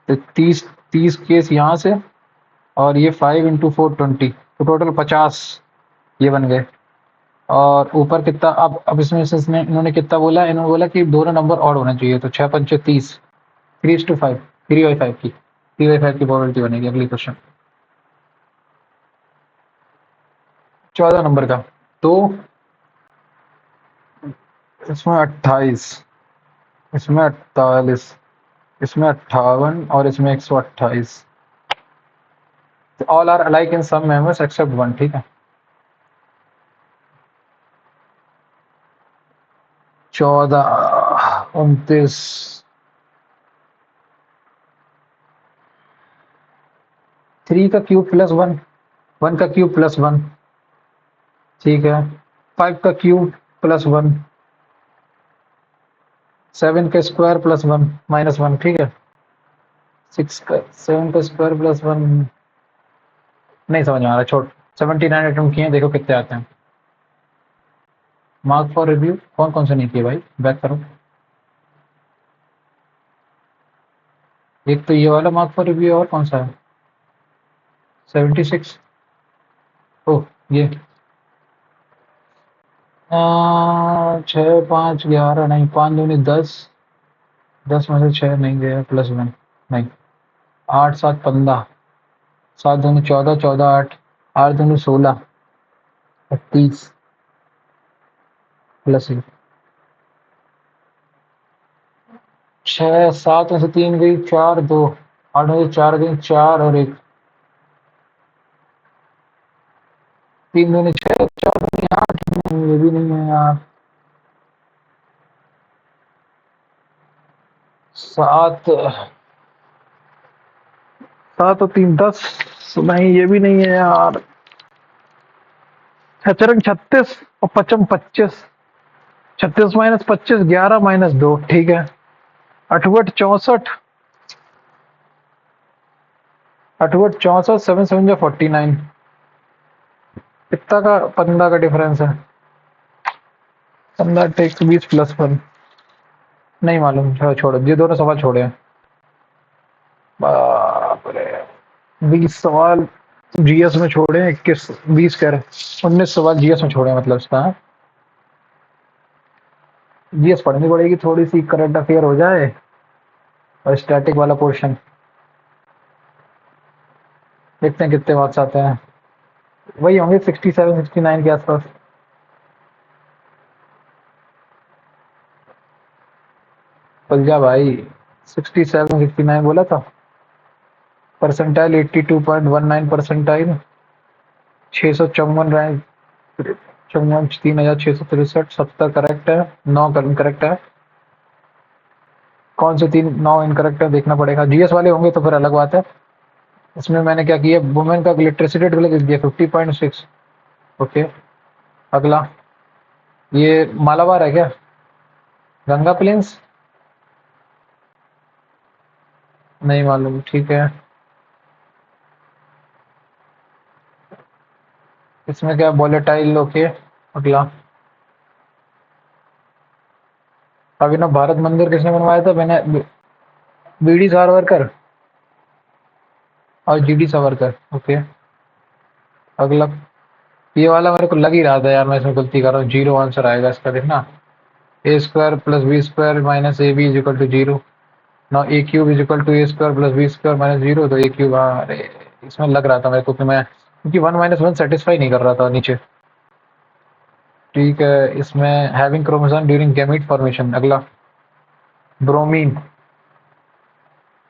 तो 30 केस यहाँ से, और ये 5 इंटू 4 20, तो टोटल 50 ये बन गए। और ऊपर कितना, अब इसमें से इन्होंने कितना बोला, इन्होंने बोला कि दोनों नंबर ऑड होने चाहिए, तो 6 पंचे 30, 3:5, 3/5 की 3/5 की प्रोबेबिलिटी बनेगी। अगली क्वेश्चन 14 नंबर का। तो इसमें 28, इसमें 48, इसमें 58 और इसमें 128। All are alike in some members except one. ठीक है, 14 29, 3 का क्यूब प्लस 1, 1 का क्यूब प्लस 1। ठीक है, 5 का क्यूब प्लस 1, 7 का स्क्वायर प्लस 1 माइनस 1। ठीक है, 7 का स्क्वायर प्लस 1 नहीं समझ में आ रहा, छोड़। 79 अटेम्प्ट किए हैं, देखो कितने आते हैं। मार्क फॉर रिव्यू कौन कौन से नहीं किए भाई, बैक करो। एक तो ये वाला मार्क फॉर रिव्यू, और कौन सा है, 76। ओह ये 6 5 11 नहीं, 5 दूनी 10, 10 में से 6 नहीं गया, प्लस 1 नहीं, 8 7 15, 7 दूनी 14, 14 8, 8 दूनी 16, 30 प्लस 1, 6 7 में से 3 गई, 4 2, 8 में से 4 गई, 4 और 1, 3 दूनी 6, 4 दूनी 8, ये भी नहीं है यार, 7 7 और 3 10, नहीं ये भी नहीं है यार। छचरंग 36 और पचम 25, 36 माइनस 25 11 माइनस 2। ठीक है, अठवट 64, अठवट 64, 7 7 49, कितना का 15 का डिफरेंस है, 15 टेक्स 20 प्लस 1 नहीं मालूम, छोड़ो, ये दोनों सवाल छोड़े हैं। बाप रे, 20 सवाल जीएस में छोड़े हैं, 21 20 कह रहे 19 सवाल जीएस में छोड़े हैं, मतलब इसका जीएस पढ़नी पड़ेगी थोड़ी सी, करंट अफेयर हो जाए और स्टैटिक वाला पोर्शन। देखते हैं कितने मार्क्स आते हैं, वही होंगे 67 69 के आसपास। बल जा भाई, 67 69 बोला था। परसेंटाइल 82.19 परसेंटाइल, 654 रैंक, 5363, 70 करेक्ट है, 9 इनकरेक्ट है। कौन से 3 9 इनकरेक्ट है देखना पड़ेगा, जीएस वाले होंगे तो फिर अलग बात है। इसमें मैंने क्या किया, वुमेन का इलेक्ट्रिसिटी रेट लिख दिया 50.6। ओके, अगला ये मालाबार है क्या, गंगा प्लेन्स नहीं मालूम। ठीक है, इसमें क्या वोलेटाइल ओके। अगला, अभिनव भारत मंदिर किसने बनवाया था? मैंने बीडी सावरकर और जीडी सावरकर। ओके। अगला, ये वाला मेरे को लग ही रहा था यार, मैं इसमें गलती कर रहा हूँ। जीरो आंसर आएगा इसका, देखना। A square plus B square minus a b is equal to zero. Now a cube is equal to a square plus B square minus zero. तो ए क्यूब, अरे इसमें लग रहा था मेरे को कि मैं, क्योंकि वन माइनस वन सेटिस्फाई नहीं कर रहा था नीचे। ठीक है, इसमें having chromosome during gamete formation. अगला, ब्रोमीन।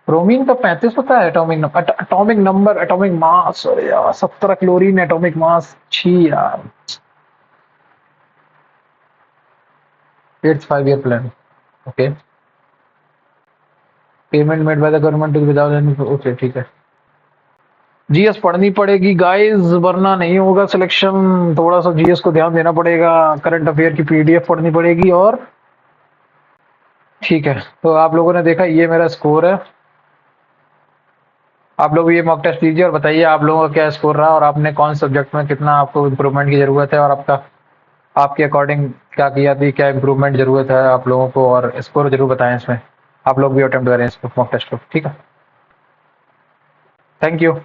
ब्रोमीन का 35 पता है atomic number? Atomic number, atomic mass, अरे यार 17 क्लोरीन एटॉमिक मास। छी यार। It's 5 year plan. Okay. Payment made by the government without any, okay ठीक है। जीएस पढ़नी पड़ेगी गाइस, वरना नहीं होगा सिलेक्शन। थोड़ा सा जीएस को ध्यान देना पड़ेगा। करंट अफेयर की पीडीएफ पढ़नी पड़ेगी। और ठीक है, तो आप लोगों ने देखा ये मेरा स्कोर है। आप लोग ये मॉक टेस्ट लीजिए और बताइए आप लोगों का क्या स्कोर रहा और आपने कौन सब्जेक्ट में कितना आपको इम्प्रूवमेंट की जरूरत है, और आपका आपके अकॉर्डिंग क्या किया थी, क्या इम्प्रूवमेंट जरूरत है आप लोगों को, और स्कोर जरूर बताएं इसमें। आप लोग भी अटेम्प्ट करें इसको, मॉक टेस्ट को। ठीक है, थैंक यू।